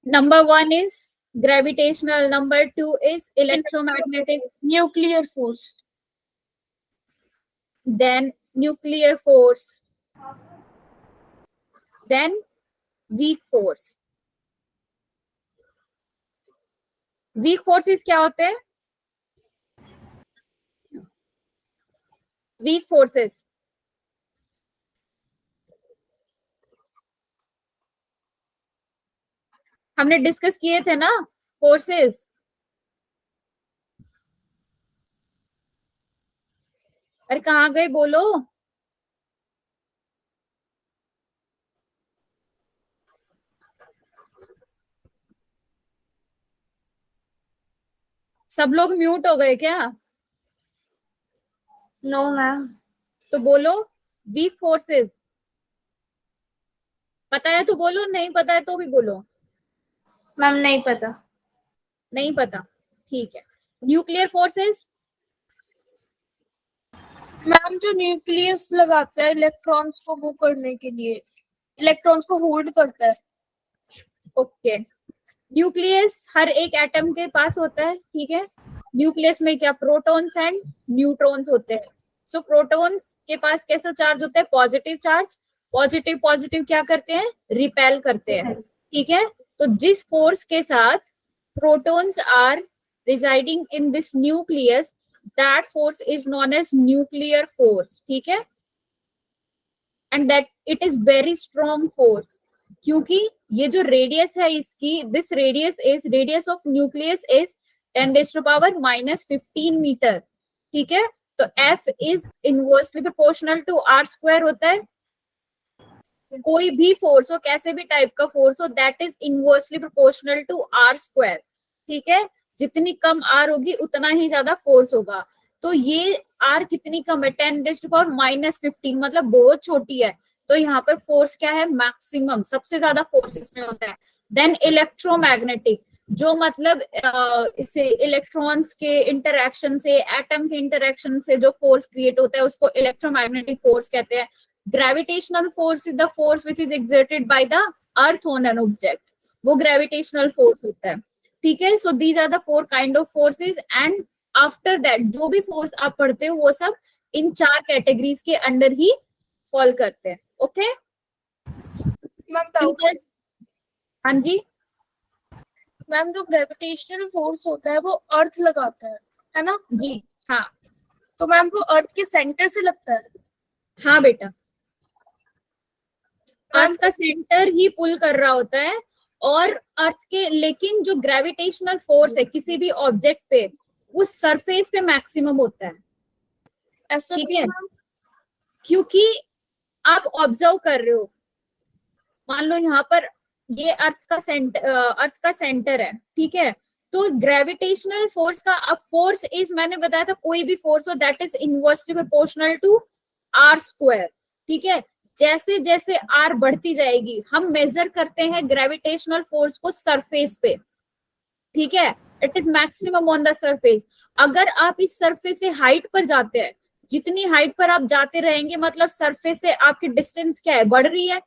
Number one is gravitational. Number two is electromagnetic. Nuclear force. Then nuclear force. Then weak force. Weak forces क्या होते हैं? Weak forces हमने discuss किए थे ना, फोर्सेस. अरे कहाँ गए बोलो. सब लोग म्यूट हो गए क्या? No ma'am. तो बोलो वीक फोर्सेस. पता है तो बोलो, नहीं पता है तो भी बोलो. मैम नहीं पता. नहीं पता, ठीक है. Nuclear forces. मैम जो न्यूक्लियस लगाता है इलेक्ट्रॉन्स को वो करने के लिए, इलेक्ट्रॉन्स को होल्ड करता है. ओके. न्यूक्लियस हर एक एटम के पास होता है, ठीक है. न्यूक्लियस में क्या प्रोटॉन्स एंड न्यूट्रॉन्स होते हैं. सो प्रोटॉन्स के पास कैसा चार्ज होता है? Positive charge. पॉजिटिव पॉजिटिव क्या करते हैं? रिपेल करते हैं, ठीक है. तो जिस फोर्स के साथ protons are residing in this nucleus, that force is known as nuclear force, ठीक है. And that it is very strong force, क्योंकि ये जो रेडियस है इसकी, this radius of nucleus is 10⁻⁻15 metre, ठीक है. तो F is inversely proportional to R square होता है. कोई भी फोर्स हो, कैसे भी टाइप का फोर्स हो, that is inversely proportional to R square, ठीक है. जितनी कम R होगी उतना ही ज्यादा फोर्स होगा. तो ये R कितनी कम है? 10⁻⁻15, मतलब बहुत छोटी है. तो यहाँ पर फोर्स क्या है? मैक्सिमम, सबसे ज्यादा फोर्स इसमें होता है. देन इलेक्ट्रोमैग्नेटिक, जो मतलब इससे इलेक्ट्रॉन्स के इंटरेक्शन से, एटम के इंटरेक्शन से जो फोर्स क्रिएट होता है उसको इलेक्ट्रोमैग्नेटिक फोर्स कहते हैं. Gravitational force is the force which is exerted by the earth on an object, वो ग्रेविटेशनल फोर्स होता है, ठीक है. So these are the 4 kind of forces. And after that जो भी फोर्स आप पढ़ते हो वो सब इन 4 कैटेगरीज के अंडर ही फॉल करते हैं. ओके मैम हाँ जी. मैम जो ग्रेविटेशनल फोर्स होता है वो अर्थ लगाता है ना जी हाँ. तो मैम वो अर्थ के सेंटर से लगता है. हाँ बेटा, अर्थ का सेंटर ही पुल कर रहा होता है. और अर्थ के, लेकिन जो ग्रेविटेशनल फोर्स है किसी भी ऑब्जेक्ट पे, वो सरफेस पे मैक्सिमम होता है, ऐसा ठीक है. क्योंकि आप ऑब्जर्व कर रहे हो, मान लो यहाँ पर ये अर्थ का सेंटर है, ठीक है. तो ग्रेविटेशनल फोर्स का, अब फोर्स इज, मैंने बताया था कोई भी फोर्स हो that is inversely proportional to R square, ठीक है. जैसे जैसे R बढ़ती जाएगी, हम मेजर करते हैं ग्रेविटेशनल फोर्स को सरफेस पे, ठीक है. It is maximum on the surface. अगर आप इस सरफेस से हाइट पर जाते हैं, जितनी हाइट पर आप जाते रहेंगे, मतलब सरफेस से आपकी डिस्टेंस क्या है? बढ़ रही है,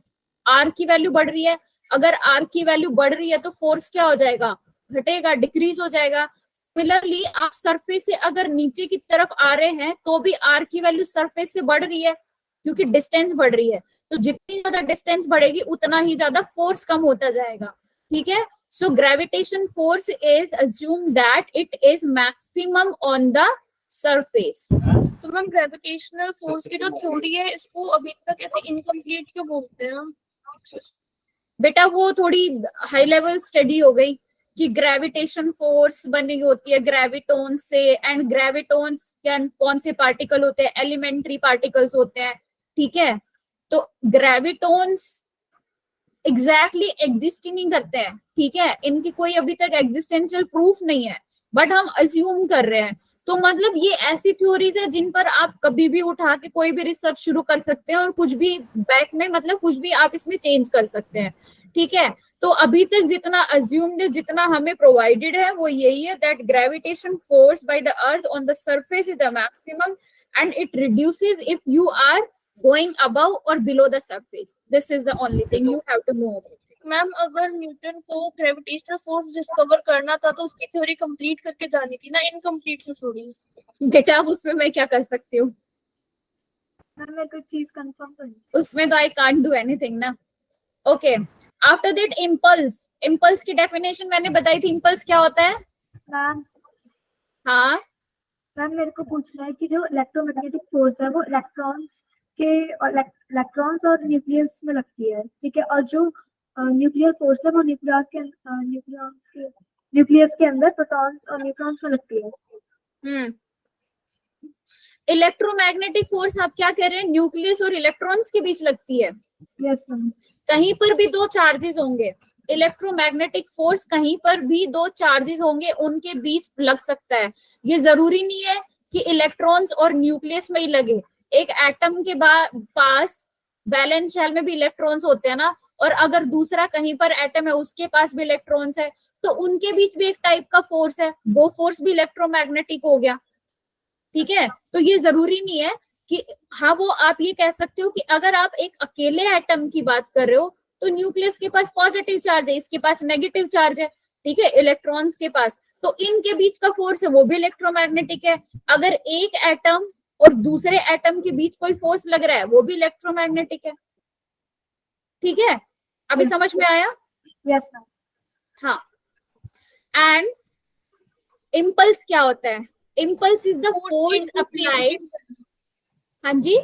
R की वैल्यू बढ़ रही है. अगर R की वैल्यू बढ़ रही है तो फोर्स क्या हो जाएगा? घटेगा, डिक्रीज हो जाएगा. सिमिलरली आप सरफेस से अगर नीचे की तरफ आ रहे हैं तो भी R की वैल्यू सरफेस से बढ़ रही है, क्योंकि डिस्टेंस बढ़ रही है. तो जितनी ज्यादा डिस्टेंस बढ़ेगी उतना ही ज्यादा फोर्स कम होता जाएगा, ठीक है. So gravitation force is assumed that it is maximum on the surface. तो मैम ग्रेविटेशनल फोर्स की जो थ्योरी है इसको अभी तक ऐसे इनकम्प्लीट क्यों बोलते हैं? बेटा वो थोड़ी हाई लेवल स्टडी हो गई कि ग्रेविटेशन फोर्स बनी होती है ग्रेविटोन से. एंड ग्रेविटोन्स कौन से पार्टिकल होते हैं? एलिमेंट्री पार्टिकल्स होते हैं, ठीक है. तो ग्रेविटोन्स एग्जैक्टली एग्जिस्ट ही नहीं करते हैं, ठीक है. इनकी कोई अभी तक एग्जिस्टेंशियल प्रूफ नहीं है, बट हम अज्यूम कर रहे हैं. तो मतलब ये ऐसी थ्योरीज है जिन पर आप कभी भी उठा के कोई भी रिसर्च शुरू कर सकते हैं और कुछ भी बैक में, मतलब कुछ भी आप इसमें चेंज कर सकते हैं, ठीक है. तो अभी तक जितना अज्यूम्ड, जितना हमें प्रोवाइडेड है वो यही है that gravitation force by the earth on the surface is the maximum and it reduces if you are going above or below the surface. This is the only thing you have to know about it. Ma'am अगर Newton को gravitational force discover करना था तो उसकी theory complete करके जानी थी ना, इनकम्प्लीट क्यों छोड़ी? बेटा अब उसमें मैं क्या कर सकती हूँ, मैम मेरे को एक चीज कंफर्म करनी। उसमें तो आई कांट डू एनीथिंग ना। Okay, after that impulse, impulse की डेफिनेशन मैंने बताई थी, इम्पल्स क्या होता है? मैम हाँ, मैम मेरे को पूछना है कि जो इलेक्ट्रोमैग्नेटिक फोर्स है वो इलेक्ट्रॉन्स और न्यूक्लियस में लगती है, ठीक है, और जो न्यूक्लियर फोर्स है वो न्यूक्लियस के अंदर प्रोटॉन्स और न्यूट्रॉन्स में लगती है। इलेक्ट्रोमैग्नेटिक फोर्स आप क्या कह रहे हैं, न्यूक्लियस और इलेक्ट्रॉन्स के बीच लगती है? Yes ma'am. कहीं पर भी दो चार्जेस होंगे, इलेक्ट्रोमैग्नेटिक फोर्स कहीं पर भी दो चार्जेस होंगे उनके बीच लग सकता है। ये जरूरी नहीं है कि इलेक्ट्रॉन्स और न्यूक्लियस में ही लगे। एक एटम के पास वैलेंस शेल में भी इलेक्ट्रॉन्स होते हैं ना, और अगर दूसरा कहीं पर एटम है उसके पास भी इलेक्ट्रॉन्स है, तो उनके बीच भी एक टाइप का फोर्स है, वो फोर्स भी इलेक्ट्रोमैग्नेटिक हो गया। ठीक है, तो ये जरूरी नहीं है कि हाँ, वो आप ये कह सकते हो कि अगर आप एक अकेले एटम की बात कर रहे हो तो न्यूक्लियस के पास पॉजिटिव चार्ज है, इसके पास नेगेटिव चार्ज है, ठीक है, इलेक्ट्रॉन्स के पास, तो इनके बीच का फोर्स है वो भी इलेक्ट्रोमैग्नेटिक है। अगर एक एटम और दूसरे एटम के बीच कोई फोर्स लग रहा है वो भी इलेक्ट्रोमैग्नेटिक है। ठीक है, अभी समझ में आया? Yes ma'am. हाँ, एंड इम्पल्स क्या होता है? Impulse is the force applied, हाँ जी,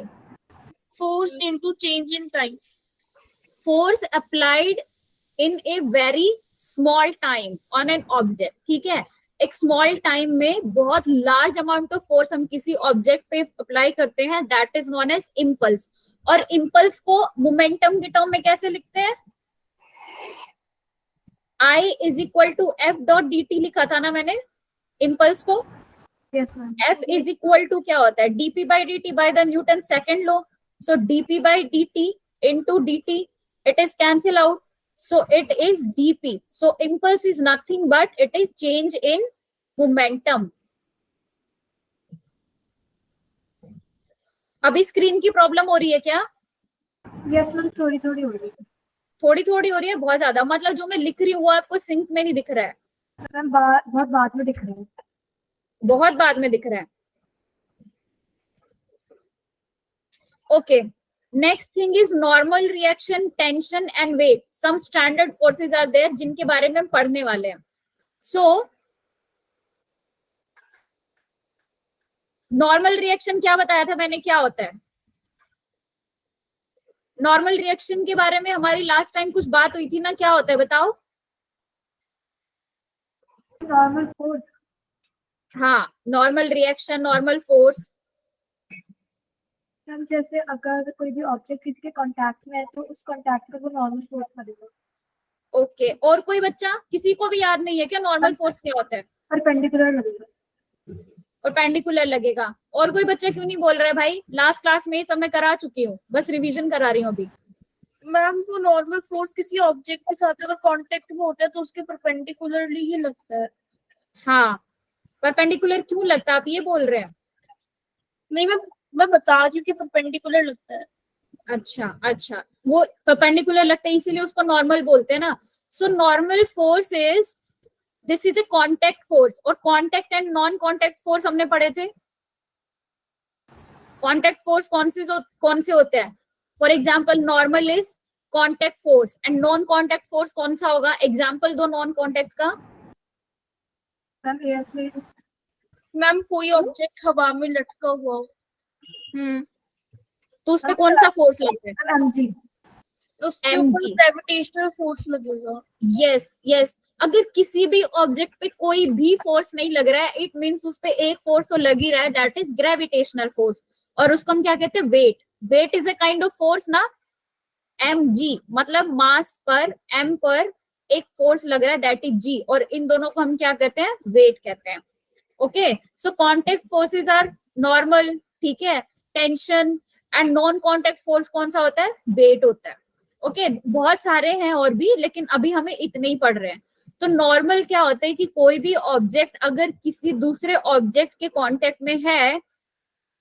force into change in time. Force applied in a very small time on an object. ठीक है, एक स्मॉल टाइम में बहुत लार्ज अमाउंट ऑफ फोर्स हम किसी ऑब्जेक्ट पे अप्लाई करते हैं, that is known as impulse. और इम्पल्स को मोमेंटम के टर्म में कैसे लिखते हैं? I is equal to F dot d t लिखा था ना मैंने इम्पल्स को। Yes ma'am. F is equal to क्या होता है? dp by dt by the Newton second law. So dp by dt into dt, it is cancel out. So it is dp. So impulse is nothing but it is change in momentum. अभी screen की problem हो रही है क्या? Yes ma'am, थोड़ी थोड़ी हो रही है। थोड़ी थोड़ी हो रही है, बहुत ज्यादा? मतलब जो मैं लिख रही हूँ वो आपको सिंक में नहीं दिख रहा है? मैम बहुत बाद में दिख रहा है। बहुत बाद में दिख रहा है। Okay, next thing is normal reaction, tension and weight. Some standard forces are there जिनके बारे में हम पढ़ने वाले हैं। सो नॉर्मल रिएक्शन क्या बताया था मैंने, क्या होता है? नॉर्मल रिएक्शन के बारे में हमारी लास्ट टाइम कुछ बात हुई थी ना, क्या होता है बताओ? Normal force. हाँ, normal reaction, normal force. Ma'am जैसे अगर कोई भी ऑब्जेक्ट किसी के कांटेक्ट में है तो उस कांटेक्ट पर वो नॉर्मल फोर्स लगेगा। ओके, और कोई बच्चा, किसी को भी याद नहीं है क्या नॉर्मल फोर्स क्या होता है? परपेंडिकुलर लगेगा। और पेंडिकुलर लगेगा। और कोई बच्चा क्यों नहीं बोल रहा है भाई? लास्ट क्लास में ये सब मैं करा चुकी हूँ, बस रिवीजन करा रही हूँ अभी। मैम वो नॉर्मल फोर्स किसी ऑब्जेक्ट के साथ अगर कांटेक्ट में होता है तो उसके परपेंडिकुलरली ही लगता है। हाँ, परपेंडिकुलर क्यों लगता है, आप ये बोल रहे हैं? नहीं मैं बता रही हूँ कि परपेंडिकुलर लगता है। अच्छा अच्छा, वो परपेंडिकुलर लगता है इसीलिए उसको नॉर्मल बोलते हैं ना। So normal force is, this is a contact force. और contact and non contact force हमने पढ़े थे। कांटेक्ट फोर्स कौन से होते हैं? For example normal is contact force, and non contact force कौन सा होगा? एग्जाम्पल दो नॉन कांटेक्ट का। Ma'am airplane. मैम कोई ऑब्जेक्ट हवा में लटका हुआ हो, तो उस पे कौन सा फोर्स लगता है? एमजी, उसके ऊपर mg। ग्रेविटेशनल फोर्स लगेगा। यस यस, अगर किसी भी ऑब्जेक्ट पे कोई भी फोर्स नहीं लग रहा है, इट मींस उस पे एक फोर्स तो लग ही रहा है, दैट इज ग्रेविटेशनल फोर्स। और उसको हम क्या कहते हैं? Weight. Weight is a kind of force ना। mg मतलब मास पर m पर एक फोर्स लग रहा है, दैट इज g, और इन दोनों को हम क्या कहते हैं? वेट कहते हैं। Okay, so contact forces are normal, ठीक है, tension, and non contact force कौन सा होता है? वेट होता है। ओके, बहुत सारे हैं और भी, लेकिन अभी हमें इतने ही पढ़ रहे हैं। तो नॉर्मल क्या होता है कि कोई भी ऑब्जेक्ट अगर किसी दूसरे ऑब्जेक्ट के कांटेक्ट में है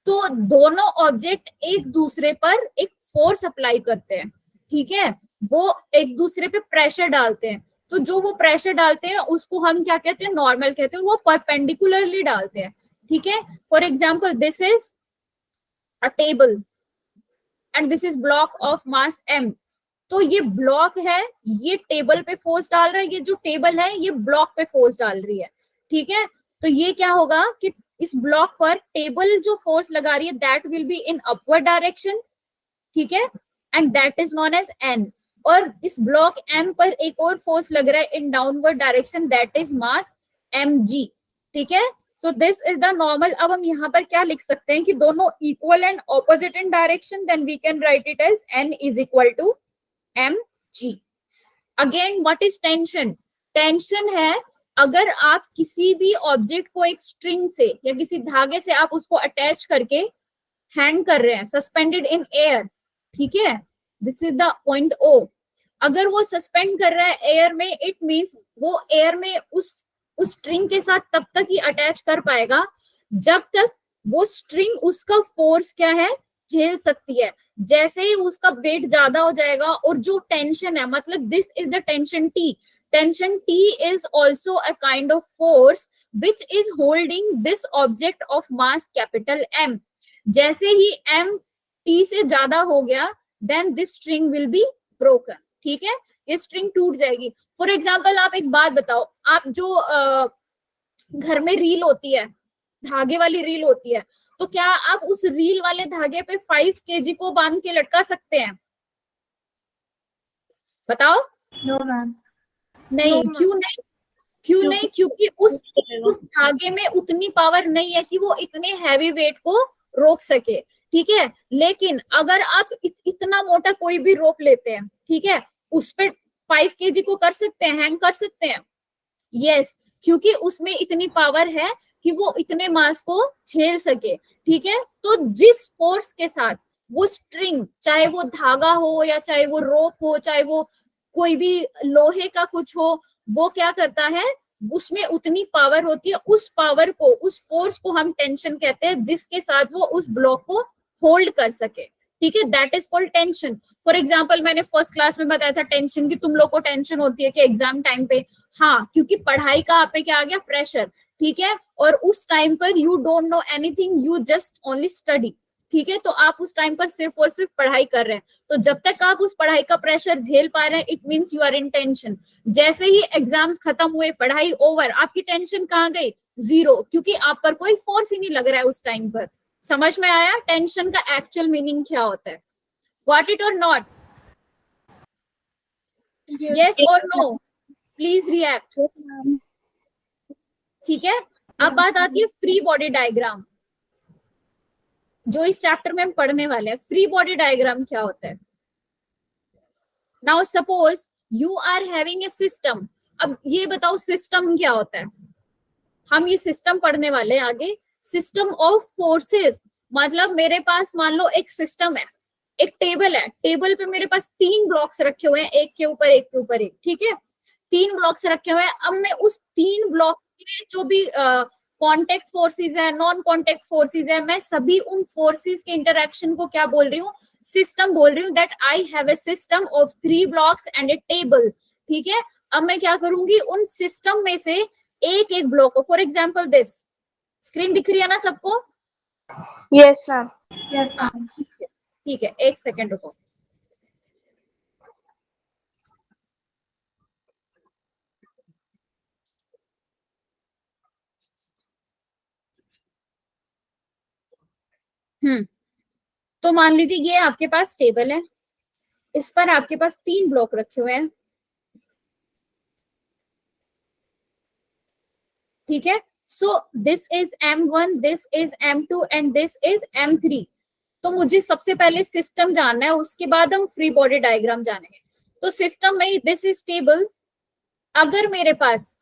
तो दोनों ऑब्जेक्ट एक दूसरे पर एक फोर्स अप्लाई करते हैं, ठीक है। वो एक दूसरे पे प्रेशर डालते हैं, तो जो वो प्रेशर डालते हैं उसको हम क्या कहते हैं, नॉर्मल कहते हैं, वो परपेंडिकुलरली डालते हैं, ठीक है। For example this is a table and this is block of mass m, तो ये ब्लॉक है, ये टेबल पे फोर्स डाल रहा है, ये जो टेबल है ये ब्लॉक पे फोर्स डाल रही है, ठीक है। तो ये क्या होगा कि इस ब्लॉक पर टेबल जो फोर्स लगा रही है that will be in upward direction, ठीक है, and that is known as n। और इस ब्लॉक m पर एक और फोर्स लग रहा है in downward direction, that is mass mg, ठीक है। So this is the normal. अब हम यहाँ पर क्या लिख सकते हैं कि दोनों equal and opposite in direction, then we can write it as n is equal to mg। Again what is tension? Tension है अगर आप किसी भी ऑब्जेक्ट को एक स्ट्रिंग से या किसी धागे से आप उसको अटैच करके हैंग कर रहे हैं, सस्पेंडेड इन एयर, ठीक है, this is the point O। अगर वो सस्पेंड कर रहा है एयर में, इट मींस वो एयर में उस स्ट्रिंग के साथ तब तक ही अटैच कर पाएगा जब तक वो स्ट्रिंग उसका फोर्स क्या है, झेल सकती है। जैसे ही उसका वेट ज्यादा हो जाएगा और जो टेंशन है, मतलब this is the tension T, tension T is also a kind of force which is holding this object of mass capital M। जैसे ही M T से ज्यादा हो गया then this string will be broken, ठीक है, ये स्ट्रिंग टूट जाएगी। फॉर एग्जाम्पल आप एक बात बताओ, आप जो घर में रील होती है, धागे वाली रील होती है, तो क्या आप उस रील वाले धागे पे 5 kg को बांध के लटका सकते हैं? बताओ। No ma'am. नहीं, No, क्यों नहीं? क्यों नहीं? क्योंकि उस धागे में उतनी पावर नहीं है कि वो इतने हैवी वेट को रोक सके, ठीक है। लेकिन अगर आप इतना मोटा कोई भी रोप लेते हैं, ठीक है, उस पे 5 kg को कर सकते हैं, हैंग कर सकते हैं, यस, क्योंकि उसमें इतनी पावर है कि वो इतने मास को झेल सके, ठीक है। तो जिस फोर्स के साथ वो स्ट्रिंग, चाहे वो धागा हो या चाहे वो रोप हो, चाहे वो कोई भी लोहे का कुछ हो, वो क्या करता है, उसमें उतनी पावर होती है, उस पावर को, उस फोर्स को हम टेंशन कहते हैं, जिसके साथ वो उस ब्लॉक को होल्ड कर सके, ठीक है, that is called tension. For example मैंने फर्स्ट क्लास में बताया था टेंशन की, तुम लोग को टेंशन होती है कि एग्जाम टाइम पे, हाँ, क्योंकि पढ़ाई का आप पे क्या आ गया, प्रेशर, ठीक है, और उस टाइम पर you don't know anything, you just only study, ठीक है, तो आप उस टाइम पर सिर्फ और सिर्फ पढ़ाई कर रहे हैं। तो जब तक आप उस पढ़ाई का प्रेशर झेल पा रहे हैं, it means you are in tension. जैसे ही एग्जाम्स खत्म हुए, पढ़ाई ओवर, आपकी टेंशन कहाँ गई, जीरो, क्योंकि आप पर कोई फोर्स ही नहीं लग रहा है उस टाइम पर। समझ में आया टेंशन का एक्चुअल मीनिंग क्या होता है? गॉट इट और नॉट? यस और नो? प्लीज रिएक्ट, ठीक है। अब बात आती है फ्री बॉडी डायग्राम, जो इस चैप्टर में हम पढ़ने वाले हैं। फ्री बॉडी डायग्राम क्या होता है? Now suppose you are having a system. अब ये बताओ सिस्टम क्या होता है? हम ये सिस्टम पढ़ने वाले हैं आगे। सिस्टम ऑफ फोर्सेस, मतलब मेरे पास मान लो एक सिस्टम है, एक टेबल है, टेबल पे मेरे पास 3 ब्लॉक्स रखे हुए हैं, एक के ऊपर एक के ऊपर एक, ठीक है, 3 ब्लॉक्स रखे हुए हैं। अब मैं उस 3 ब्लॉक के जो भी कॉन्टेक्ट फोर्सेस है, नॉन कॉन्टेक्ट फोर्सेस है, मैं सभी उन फोर्सेस के इंटरैक्शन को क्या बोल रही हूँ, सिस्टम बोल रही हूँ। That I have a system of 3 blocks and A table, ठीक है। अब मैं क्या करूंगी, उन सिस्टम में से एक एक ब्लॉक को, फॉर एग्जाम्पल दिस, स्क्रीन दिख रही है ना सबको? Yes ma'am. yes, ma'am. ठीक है, एक सेकेंड रुको। तो मान लीजिए ये आपके पास टेबल है, इस पर आपके पास 3 ब्लॉक रखे हुए हैं, ठीक है। So this is M1, this is M2 and this is M3। तो मुझे सबसे पहले सिस्टम जानना है, उसके बाद हम फ्री बॉडी डायग्राम जानेंगे। तो सिस्टम में दिस इज टेबल। अगर मेरे पास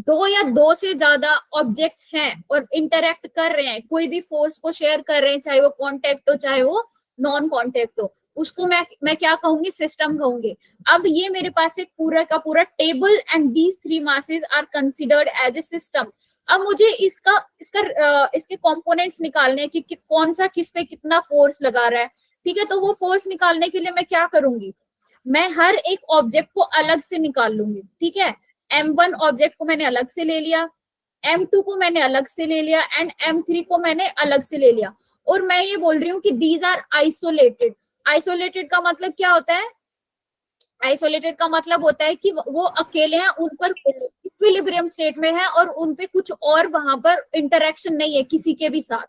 2 या 2 से ज्यादा ऑब्जेक्ट्स हैं और इंटरैक्ट कर रहे हैं, कोई भी फोर्स को शेयर कर रहे हैं, चाहे वो कॉन्टेक्ट हो चाहे वो नॉन कॉन्टेक्ट हो, उसको मैं क्या कहूंगी, सिस्टम कहूंगी। अब ये मेरे पास एक पूरा का पूरा table and these 3 masses are considered as a system. अब मुझे इसके कंपोनेंट्स निकालने हैं कि कौन सा किस पे कितना फोर्स लगा रहा है, ठीक है। तो वो फोर्स निकालने के लिए मैं क्या करूंगी, मैं हर एक ऑब्जेक्ट को अलग से निकाल लूंगी, ठीक है। M1 ऑब्जेक्ट को मैंने अलग से ले लिया, M2 को मैंने अलग से ले लिया एंड M3 को मैंने अलग से ले लिया, और मैं ये बोल रही हूँ कि दीज आर आइसोलेटेड। आइसोलेटेड का मतलब क्या होता है? आइसोलेटेड का मतलब होता है कि वो अकेले हैं, उन पर इक्विलिब्रियम स्टेट में है और उन पे कुछ और वहां पर इंटरेक्शन नहीं है किसी के भी साथ,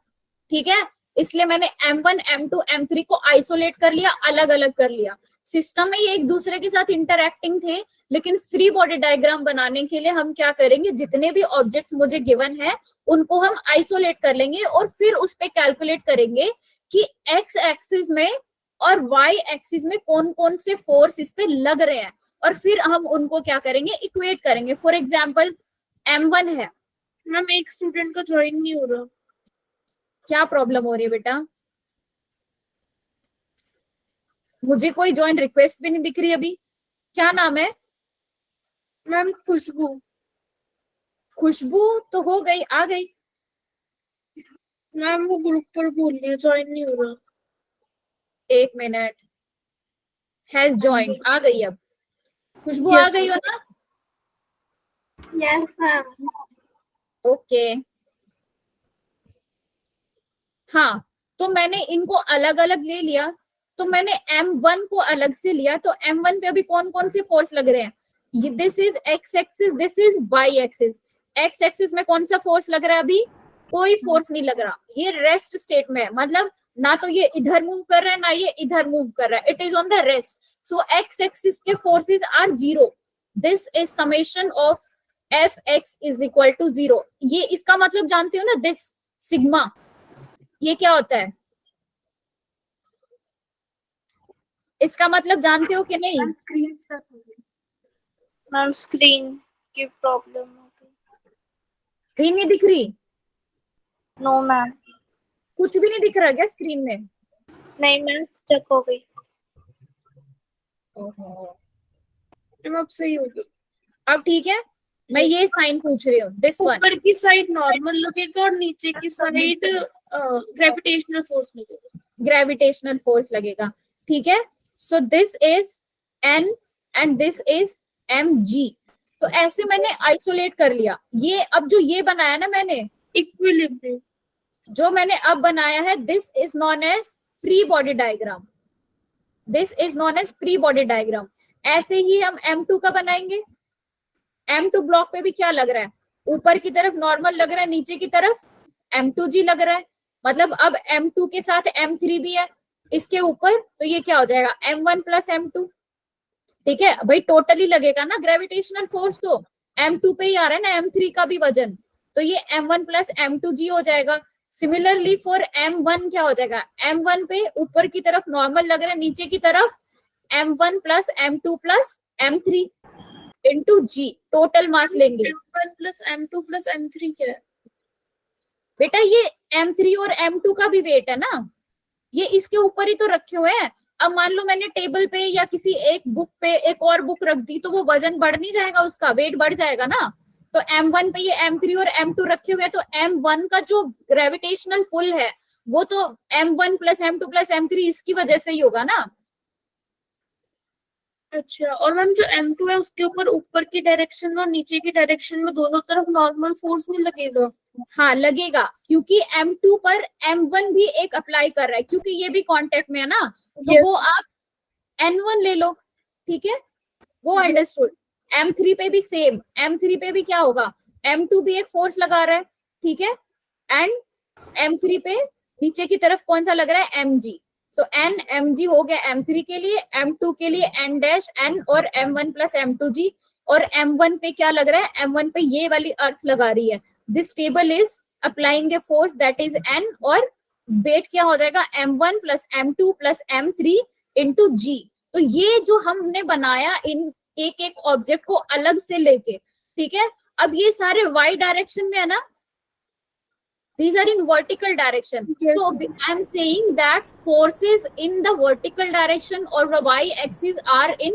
ठीक है। इसलिए मैंने M1, M2, M3 को आइसोलेट कर लिया, अलग अलग कर लिया। सिस्टम में ये एक दूसरे के साथ इंटरेक्टिंग थे, लेकिन फ्री बॉडी डायग्राम बनाने के लिए हम क्या करेंगे, जितने भी ऑब्जेक्ट्स मुझे गिवन है उनको हम आइसोलेट कर लेंगे और फिर उस पे कैलकुलेट करेंगे कि एक्स एक्सिस में और वाई एक्सिस में कौन कौन से फोर्स इस पे लग रहे हैं, और फिर हम उनको क्या करेंगे, इक्वेट करेंगे। फॉर एग्जाम्पल M1 है। मैम एक स्टूडेंट का ज्वाइन नहीं हो रहा। क्या प्रॉब्लम हो रही है बेटा? मुझे कोई ज्वाइन रिक्वेस्ट भी नहीं दिख रही अभी। क्या नाम है? मैम खुशबू। खुशबू तो हो गई, आ गई। मैम वो ग्रुप पर बोल रही है ज्वाइन नहीं हो रहा। एक मिनट, हैज ज्वाइन, आ गई अब। खुशबू आ गई हो ना? Yes ma'am. ओके, हाँ। तो मैंने इनको अलग अलग ले लिया, तो मैंने M1 को अलग से लिया, तो M1 पे अभी कौन कौन से फोर्स लग रहे हैं? ये this is x axis, this is y axis. X axis में कौन सा फोर्स लग रहा है? अभी कोई फोर्स नहीं लग रहा, ये रेस्ट स्टेट में है, मतलब ना तो ये इधर मूव कर रहा है ना ये इधर मूव कर रहा है, it is on the rest. So x axis के forces are zero. This is summation of Fx is equal to 0। ये इसका मतलब जानते हो ना, दिस सिग्मा, ये क्या होता है? इसका मतलब जानते हो कि नहीं? मैम स्क्रीन की प्रॉब्लम हो गई। स्क्रीन नहीं दिख रही? No ma'am. कुछ भी नहीं दिख रहा क्या स्क्रीन में? नहीं मैम, स्टक हो गई। ओहो, मैम अब सही हो गई। अब ठीक है। मैं ये साइन पूछ रही हूँ, दिस वन। ऊपर की साइड नॉर्मल लगेगा और नीचे की साइड ग्रेविटेशनल फोर्स लगेगा। ग्रेविटेशनल फोर्स लगेगा, ठीक है। So this is N and this is mg। तो ऐसे मैंने आइसोलेट कर लिया। ये अब जो ये बनाया ना मैंने, इक्विलिब्रियम। जो मैंने अब बनाया है, this is known as free body diagram. This is known as free body diagram. ऐसे ही हम M2 का बनाएंगे। M2 ब्लॉक पे भी क्या लग रहा है? ऊपर की तरफ नॉर्मल लग रहा है, नीचे की तरफ M2G लग रहा है। मतलब अब M2 के साथ M3 भी है इसके ऊपर, तो ये क्या हो जाएगा, M1 प्लस M2। ठीक है भाई, टोटली लगेगा ना ग्रेविटेशनल फोर्स, तो M2 पे ही आ रहा है ना M3 का भी वजन, तो ये M1 प्लस M2G हो जाएगा। सिमिलरली फॉर M1 क्या हो जाएगा, M1 पे ऊपर की तरफ नॉर्मल लग रहा है, नीचे की तरफ M1 plus M2 plus M3 into G, total mass लेंगे। M1 plus M2 plus M3 क्या है? बेटा ये M3 और M2 का भी वेट है ना, ये इसके ऊपर ही तो रखे हुए हैं। अब मान लो मैंने टेबल पे या किसी एक बुक पे एक और बुक रख दी, तो वो वजन बढ़ नहीं जाएगा, उसका वेट बढ़ जाएगा ना। तो M1 पे ये M3 और M2 रखे हुए हैं, तो M1 का जो ग्रेविटेशनल पुल है वो तो M1 plus M2 plus M3 इसकी वजह से ही होगा ना। अच्छा, और मैम जो M2 है उसके ऊपर की डायरेक्शन और नीचे की डायरेक्शन में दोनों तरफ नॉर्मल फोर्स नहीं लगेगा? हाँ लगेगा, क्योंकि M2 पर M1 भी एक अप्लाई कर रहा है, क्योंकि ये भी कांटेक्ट में है ना, तो Yes. वो आप N1 ले लो, ठीक है, वो अंडरस्टूड। M3 पे भी सेम, M3 पे भी क्या होगा, M2 भी एक फोर्स लगा रहा है, ठीक है, एंड M3 पे नीचे की तरफ कौन सा लग रहा है, mg। सो n mg हो गया M3 के लिए, M2 के लिए n डैश n और M1 प्लस M2g, और M1 पे क्या लग रहा है, M1 पे ये वाली अर्थ लगा रही है। This table is applying a force that is n, और वेट क्या हो जाएगा, M1 plus M2 plus M3 into g। तो ये जो हमने बनाया इन एक एक ऑब्जेक्ट को अलग से लेके, ठीक है। अब ये सारे y डायरेक्शन में है ना, these are in vertical direction. Yes. So I'm saying that forces in the vertical direction or the y axis are in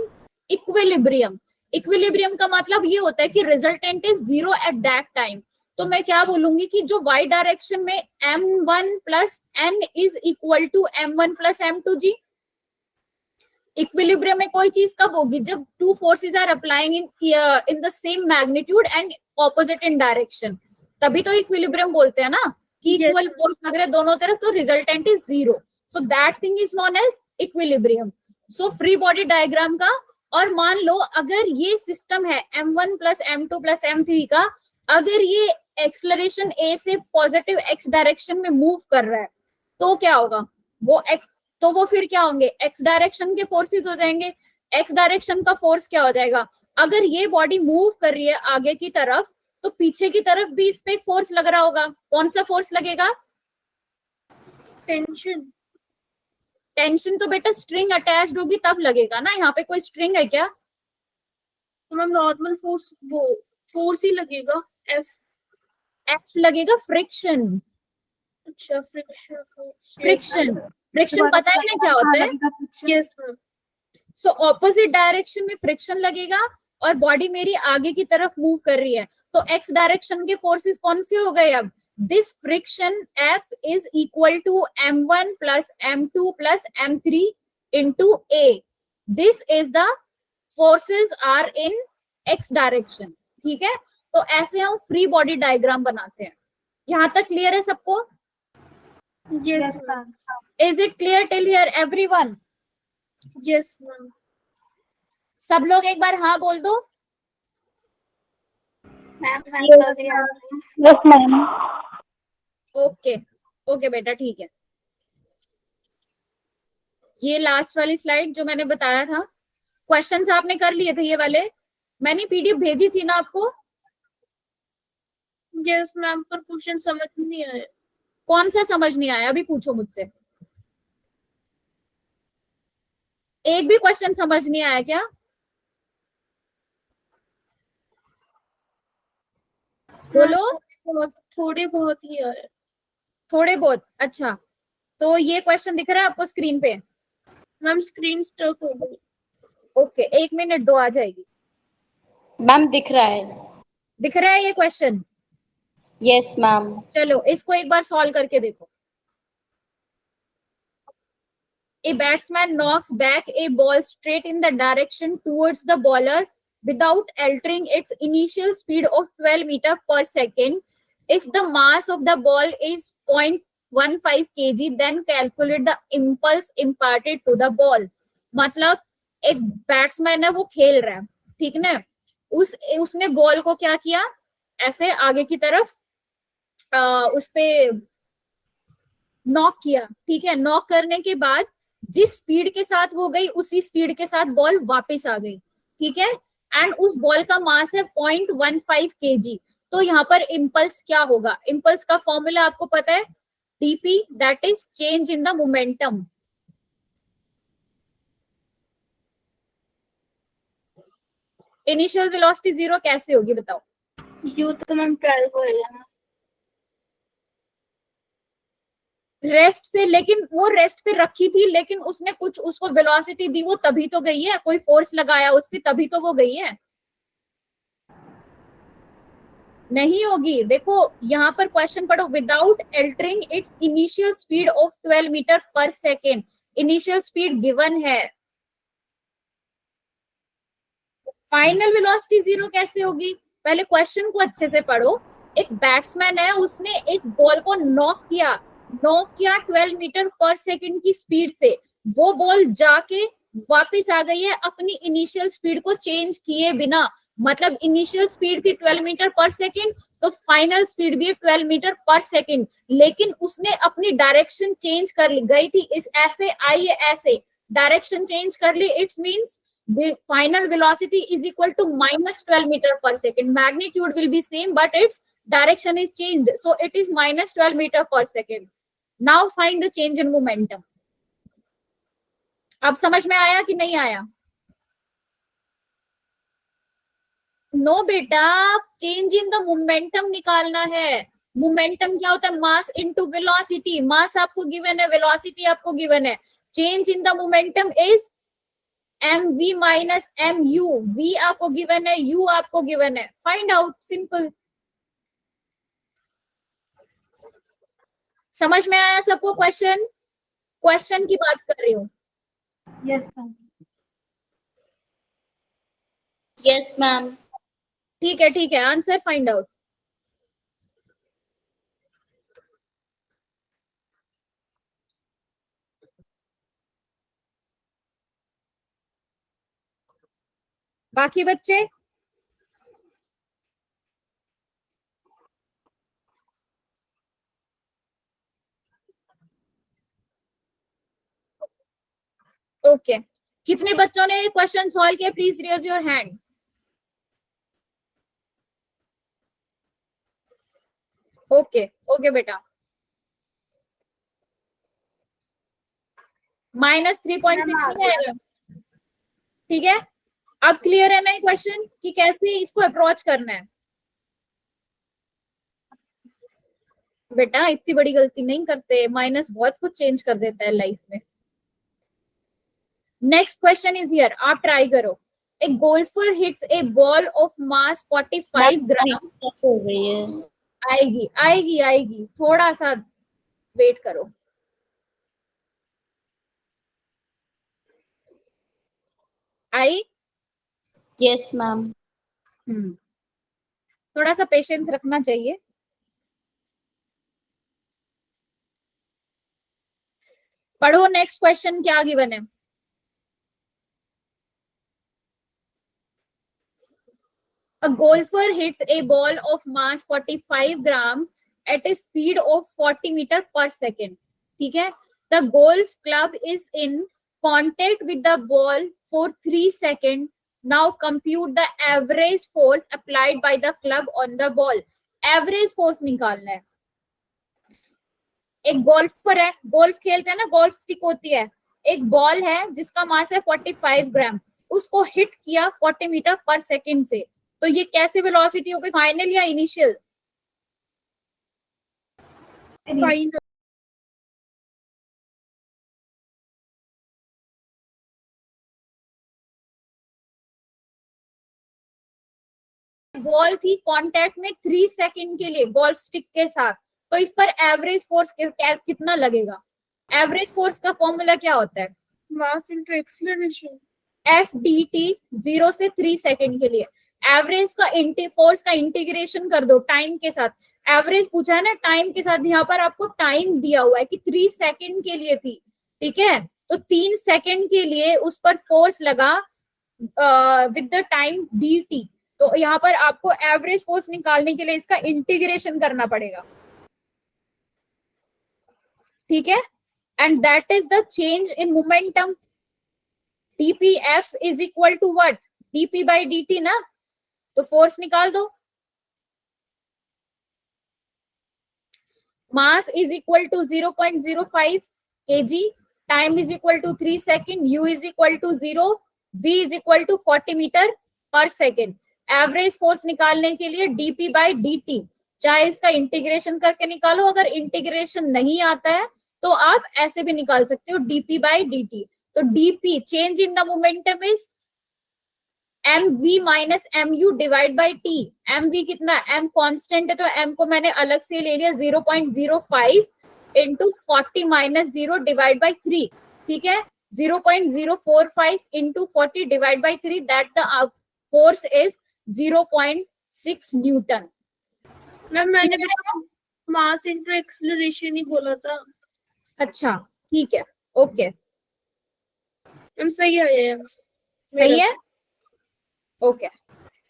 equilibrium. Equilibrium का मतलब ये होता है कि resultant is 0 at that time. तो मैं क्या बोलूंगी कि जो y डायरेक्शन में m1 plus n is equal to m1 plus m2g, equilibrium में कोई चीज कब होगी? जब two forces are applying in the same magnitude and opposite in direction, तभी तो इक्विलिब्रियम बोलते हैं ना कि Yes. इक्वल फोर्स लग रहे हैं दोनों तरफ, तो resultant is zero, so that thing is known as equilibrium. So free body diagram का, और मान लो अगर ये सिस्टम है m1 plus m2 plus m3 का, अगर ये एक्सलरेशन a से पॉजिटिव x डायरेक्शन में मूव कर रहा है तो क्या होगा? वो x, तो वो फिर क्या होंगे? x डायरेक्शन के फोर्सेस हो जाएंगे। x डायरेक्शन का फोर्स क्या हो जाएगा? अगर ये बॉडी मूव कर रही है आगे की तरफ, तो पीछे की तरफ भी इस पे एक फोर्स लग रहा होगा। कौन सा फोर्स लगेगा? टेंशन। टेंशन तो बेटा स्ट्रिंग अटैच्ड होगी तब लगेगा ना, यहाँ पे कोई स्ट्रिंग है क्या? तो मैम नॉर्मल फोर्स, वो फोर्स ही लगेगा, एफ। एफ लगेगा फ्रिक्शन। अच्छा, फ्रिक्शन। फ्रिक्शन, फ्रिक्शन पता है ना क्या होता है? Yes ma'am. So opposite direction में फ्रिक्शन लगेगा और बॉडी मेरी आगे की तरफ मूव कर रही है, तो एक्स डायरेक्शन के फोर्सेस कौन से हो गए? अब this friction F is equal to m1 plus m2 plus m3 into a। This is the forces are in x direction. ठीक है, तो ऐसे हम फ्री बॉडी डायग्राम बनाते हैं। यहां तक क्लियर है सबको? Yes ma'am. Is it clear till here everyone? Yes ma'am. सब लोग एक बार हाँ बोल दो। Yes, ma'am. ओके ओके बेटा, ठीक है। ये लास्ट वाली स्लाइड जो मैंने बताया था, क्वेश्चंस आपने कर लिए थे ये वाले, मैंने पीडीएफ भेजी थी ना आपको? यस मैम, पर क्वेश्चन समझ नहीं आया। कौन सा समझ नहीं आया? अभी पूछो मुझसे। एक भी क्वेश्चन समझ नहीं आया क्या? बोलो। थोड़े बहुत ही आए। थोड़े बहुत? अच्छा, तो ये क्वेश्चन दिख रहा है आपको स्क्रीन पे? मैम स्क्रीन स्टक हो गई। ओके, 1 मिनट दो, आ जाएगी। मैम दिख रहा है। दिख रहा है ये क्वेश्चन? Yes ma'am. चलो इसको एक बार सॉल्व करके देखो। A batsman knocks back a ball straight in the direction towards the bowler without altering its initial speed of 12 meters per second. If the mass of the ball is 0.15 kg, then calculate the impulse imparted to the ball. मतलब एक batsman है, वो खेल रहा है, ठीक ना? उसने बॉल को क्या किया? ऐसे आगे की तरफ उस पे नॉक किया, ठीक है? नॉक करने के बाद जिस स्पीड के साथ वो गई, उसी स्पीड के साथ बॉल वापस आ गई, ठीक है? एंड उस बॉल का मास है 0.15 kg। तो यहाँ पर इम्पल्स क्या होगा? इम्पल्स का फॉर्मूला आपको पता है, dp, that is change in the momentum. Initial velocity zero कैसे होगी बताओ? यू तो मैम 12 होएगा। रेस्ट से, लेकिन वो रेस्ट पे रखी थी, लेकिन उसने कुछ उसको वेलोसिटी दी, वो तभी तो गई है, कोई फोर्स लगाया उस पर तभी तो वो गई है। नहीं होगी। देखो यहाँ पर क्वेश्चन पढ़ो, without altering its initial speed of 12 metre per second. Initial speed given है, फाइनल वेलोसिटी जीरो कैसे होगी? पहले क्वेश्चन को अच्छे से पढ़ो। एक बैट्समैन है, उसने एक बॉल को नॉक किया 12 मीटर पर सेकंड की स्पीड से, वो बॉल जाके वापस आ गई है अपनी इनिशियल स्पीड को चेंज किए बिना। मतलब इनिशियल स्पीड थी 12 मीटर पर सेकंड, तो फाइनल स्पीड भी है 12 मीटर पर सेकंड, लेकिन उसने अपनी डायरेक्शन चेंज कर ली, गई थी इस ऐसे, आई है ऐसे, डायरेक्शन चेंज कर ली। It's means the final velocity is equal to minus 12 meter per second. Magnitude will be same, but its direction is changed, so it is minus 12 meter per second. Now find the change in momentum. अब समझ में आया कि नहीं आया? No बेटा, change in the momentum निकालना है। मोमेंटम क्या होता है? Mass into velocity. मास आपको गिवन है, वेलोसिटी आपको गिवन है। Change in the momentum is mv minus mu। v आपको गिवन है, u आपको गिवन है। Find out, simple. समझ में आया सबको? क्वेश्चन की बात कर रही हूँ। Yes ma'am. Yes, ma'am. ठीक है, आंसर फाइंड आउट। बाकी बच्चे ओके कितने बच्चों ने क्वेश्चन सॉल्व किया? Please raise your hand. Okay okay बेटा, -3.6 नहीं आएगा। ठीक है, अब क्लियर है ना ये क्वेश्चन कि कैसे इसको अप्रोच करना है? बेटा इतनी बड़ी गलती नहीं करते, माइनस बहुत कुछ चेंज कर देता है लाइफ में। नेक्स्ट क्वेश्चन इज हियर, आप ट्राई करो। A golfer hits a ball of mass 45 ग्राम। हो गई है। आएगी आएगी आएगी, थोड़ा सा वेट करो। आई? Yes, ma'am. थोड़ा सा पेशेंस रखना चाहिए। पढ़ो नेक्स्ट क्वेश्चन क्या गिवन है। A golfer hits a ball of mass 45 gram at a speed of 40 meter per second. ठीक है, the golf club is in contact with the ball for 3 seconds. Now compute the average force applied by the club on the ball. Average force निकालना है। एक golfer है, golf खेलते हैं ना, golf stick होती है, एक बॉल है जिसका मास है 45 ग्राम, उसको हिट किया 40 मीटर पर सेकंड से, तो ये कैसे वेलोसिटी होगी, फाइनल या इनिशियल? फाइनल। बॉल थी कांटेक्ट में 3 सेकंड के लिए गोल्फ स्टिक के साथ, तो इस पर एवरेज फोर्स कितना लगेगा? एवरेज फोर्स का फॉर्मूला क्या होता है? Mass into acceleration. FDT 0 से 3 सेकंड के लिए एवरेज का फोर्स का इंटीग्रेशन कर दो टाइम के साथ। एवरेज पूछा है ना टाइम के साथ, यहाँ पर आपको टाइम दिया हुआ है कि 3 सेकंड के लिए थी। ठीक है, तो 3 सेकंड के लिए उस पर फोर्स लगा विद द टाइम dt, तो यहाँ पर आपको एवरेज फोर्स निकालने के लिए इसका इंटीग्रेशन करना पड़ेगा। ठीक है, and that is the change in momentum. dpf is equal to what? dp by dt ना, तो फोर्स निकाल दो। Mass is equal to 0.05 kg, time is equal to 3 second, u is equal to 0, v is equal to 40 metre per second. Average force निकालने के लिए dp by dt, चाहे इसका integration करके निकालो, अगर इंटीग्रेशन नहीं आता है तो आप ऐसे भी निकाल सकते हो dp बाई dt। तो dp change in the momentum is mv minus mu divide by t। mv कितना? m कांस्टेंट है तो m को मैंने अलग से ले लिया 0.05 इंटू 40 माइनस 0 डिवाइड बाई 3। ठीक है, 0.045 into 40 divide by 3, that the force is 0.6 Newton. Ma'am मैंने मास इनटू एक्सीलरेशन ही बोला था। अच्छा ठीक है, ओके मैम सही है ये आंसर। सही है, okay.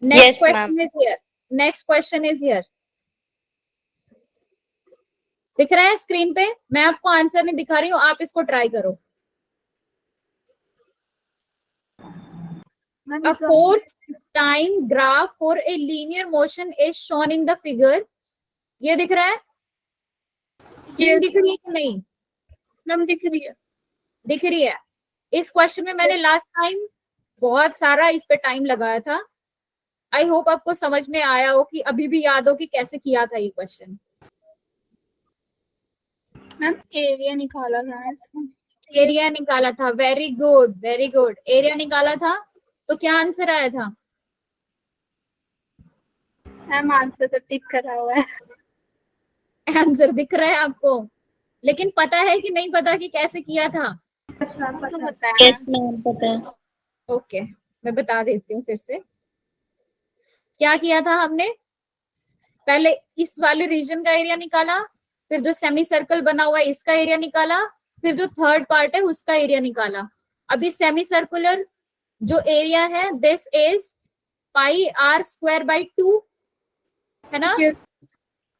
Next question is here, next question is here. दिख रहा है स्क्रीन पे? मैं आपको आंसर नहीं दिखा रही हूँ, आप इसको ट्राई करो। A force time graph for a linear motion is shown in the figure. ये दिख रहा है? Yes. दिख रही है कि नहीं? मैम दिख रही है। दिख रही है। इस क्वेश्चन में मैंने लास्ट टाइम बहुत सारा इस पे टाइम लगाया था। आई होप आपको समझ में आया हो, कि अभी भी याद हो कि कैसे किया था ये क्वेश्चन। मैम एरिया निकाला था इसमें। एरिया निकाला था, very good very good. Area निकाला था तो क्या आंसर आया था? मैम आंसर तो टिक करा हुआ है। आंसर दिख रहा है आपको, लेकिन पता है कि नहीं पता कि कैसे किया था? पता है। Yes, ma'am. पता है। ओके मैं बता देती हूँ फिर से। क्या किया था हमने, पहले इस वाले रीजन का एरिया निकाला, फिर जो सेमी सर्कल बना हुआ है इसका एरिया निकाला, फिर जो थर्ड पार्ट है उसका एरिया निकाला। अभी सेमी सर्कुलर जो एरिया है this is pi r square by 2, है ना। Yes.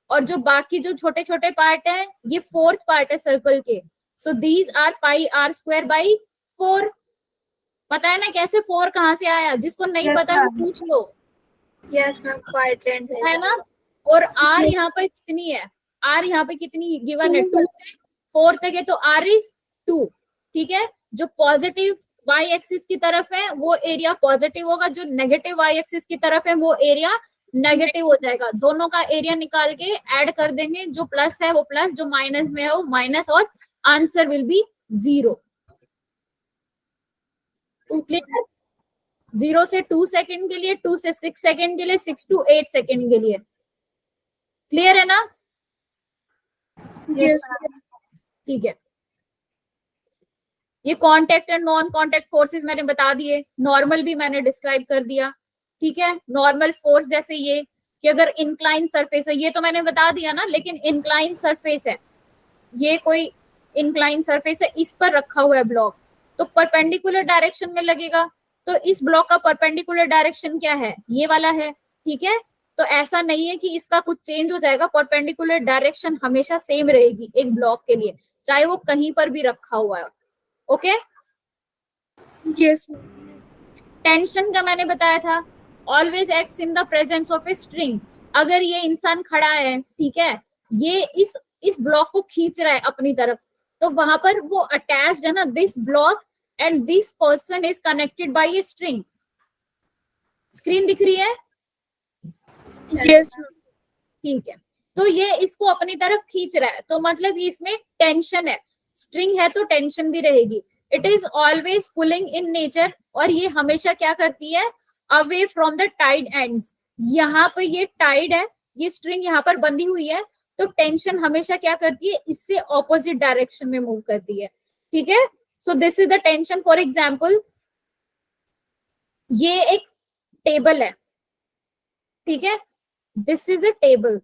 और जो बाकी जो छोटे छोटे पार्ट है ये फोर्थ पार्ट है सर्कल के, so these are pi r square by 4। पता है ना कैसे 4 कहाँ से आया, जिसको नहीं Yes, पता है वो ma'am. पूछ लो, Yes, ma'am. Quite and है ना। और आर यहाँ पर कितनी है, आर यहाँ पे कितनी गिवन है, 2 से 4 तक है, तो आर इज 2। ठीक है, जो पॉजिटिव वाई एक्सिस की तरफ है वो एरिया पॉजिटिव होगा, जो नेगेटिव वाई एक्सिस की तरफ है वो एरिया नेगेटिव हो जाएगा। दोनों का एरिया निकाल के ऐड कर देंगे, जो प्लस है वो प्लस, जो माइनस में है वो माइनस, और आंसर विल बी 0। क्लियर, 0 से 2 सेकंड के लिए, 2 से 6 सेकंड के लिए, 6 to 8 सेकंड के लिए। क्लियर है ना। Yes. ठीक है, ये contact and non contact forces मैंने बता दिए, नॉर्मल भी मैंने डिस्क्राइब कर दिया। ठीक है, नॉर्मल फोर्स जैसे ये कि अगर इंक्लाइन सरफेस है, ये तो मैंने बता दिया ना, लेकिन इंक्लाइन सरफेस है, ये कोई इंक्लाइन सरफेस है, इस पर रखा हुआ है ब्लॉक, तो परपेंडिकुलर डायरेक्शन में लगेगा। तो इस ब्लॉक का परपेंडिकुलर डायरेक्शन क्या है, ये वाला है। ठीक है, तो ऐसा नहीं है कि इसका कुछ चेंज हो जाएगा, परपेंडिकुलर डायरेक्शन हमेशा सेम रहेगी एक ब्लॉक के लिए, चाहे वो कहीं पर भी रखा हुआ है। Okay, Yes. टेंशन का मैंने बताया था, always acts in the presence of a string. अगर ये इंसान खड़ा है, ठीक है, ये इस ब्लॉक को खींच रहा है अपनी तरफ, तो वहां पर वो अटैच्ड है ना, this block and this person is connected by a string. Screen दिख रही है, Yes. ठीक है, तो ये इसको अपनी तरफ खींच रहा है, तो मतलब इसमें टेंशन है, स्ट्रिंग है तो टेंशन भी रहेगी। It is always pulling in nature, और ये हमेशा क्या करती है, away from the tied ends. यहाँ पे ये टाइड है, ये स्ट्रिंग यहाँ पर बंधी हुई है, तो टेंशन हमेशा क्या करती है, इससे ऑपोजिट डायरेक्शन में मूव करती है। ठीक है, so this is the tension. For example ये एक टेबल है, ठीक है, दिस इज अ टेबल,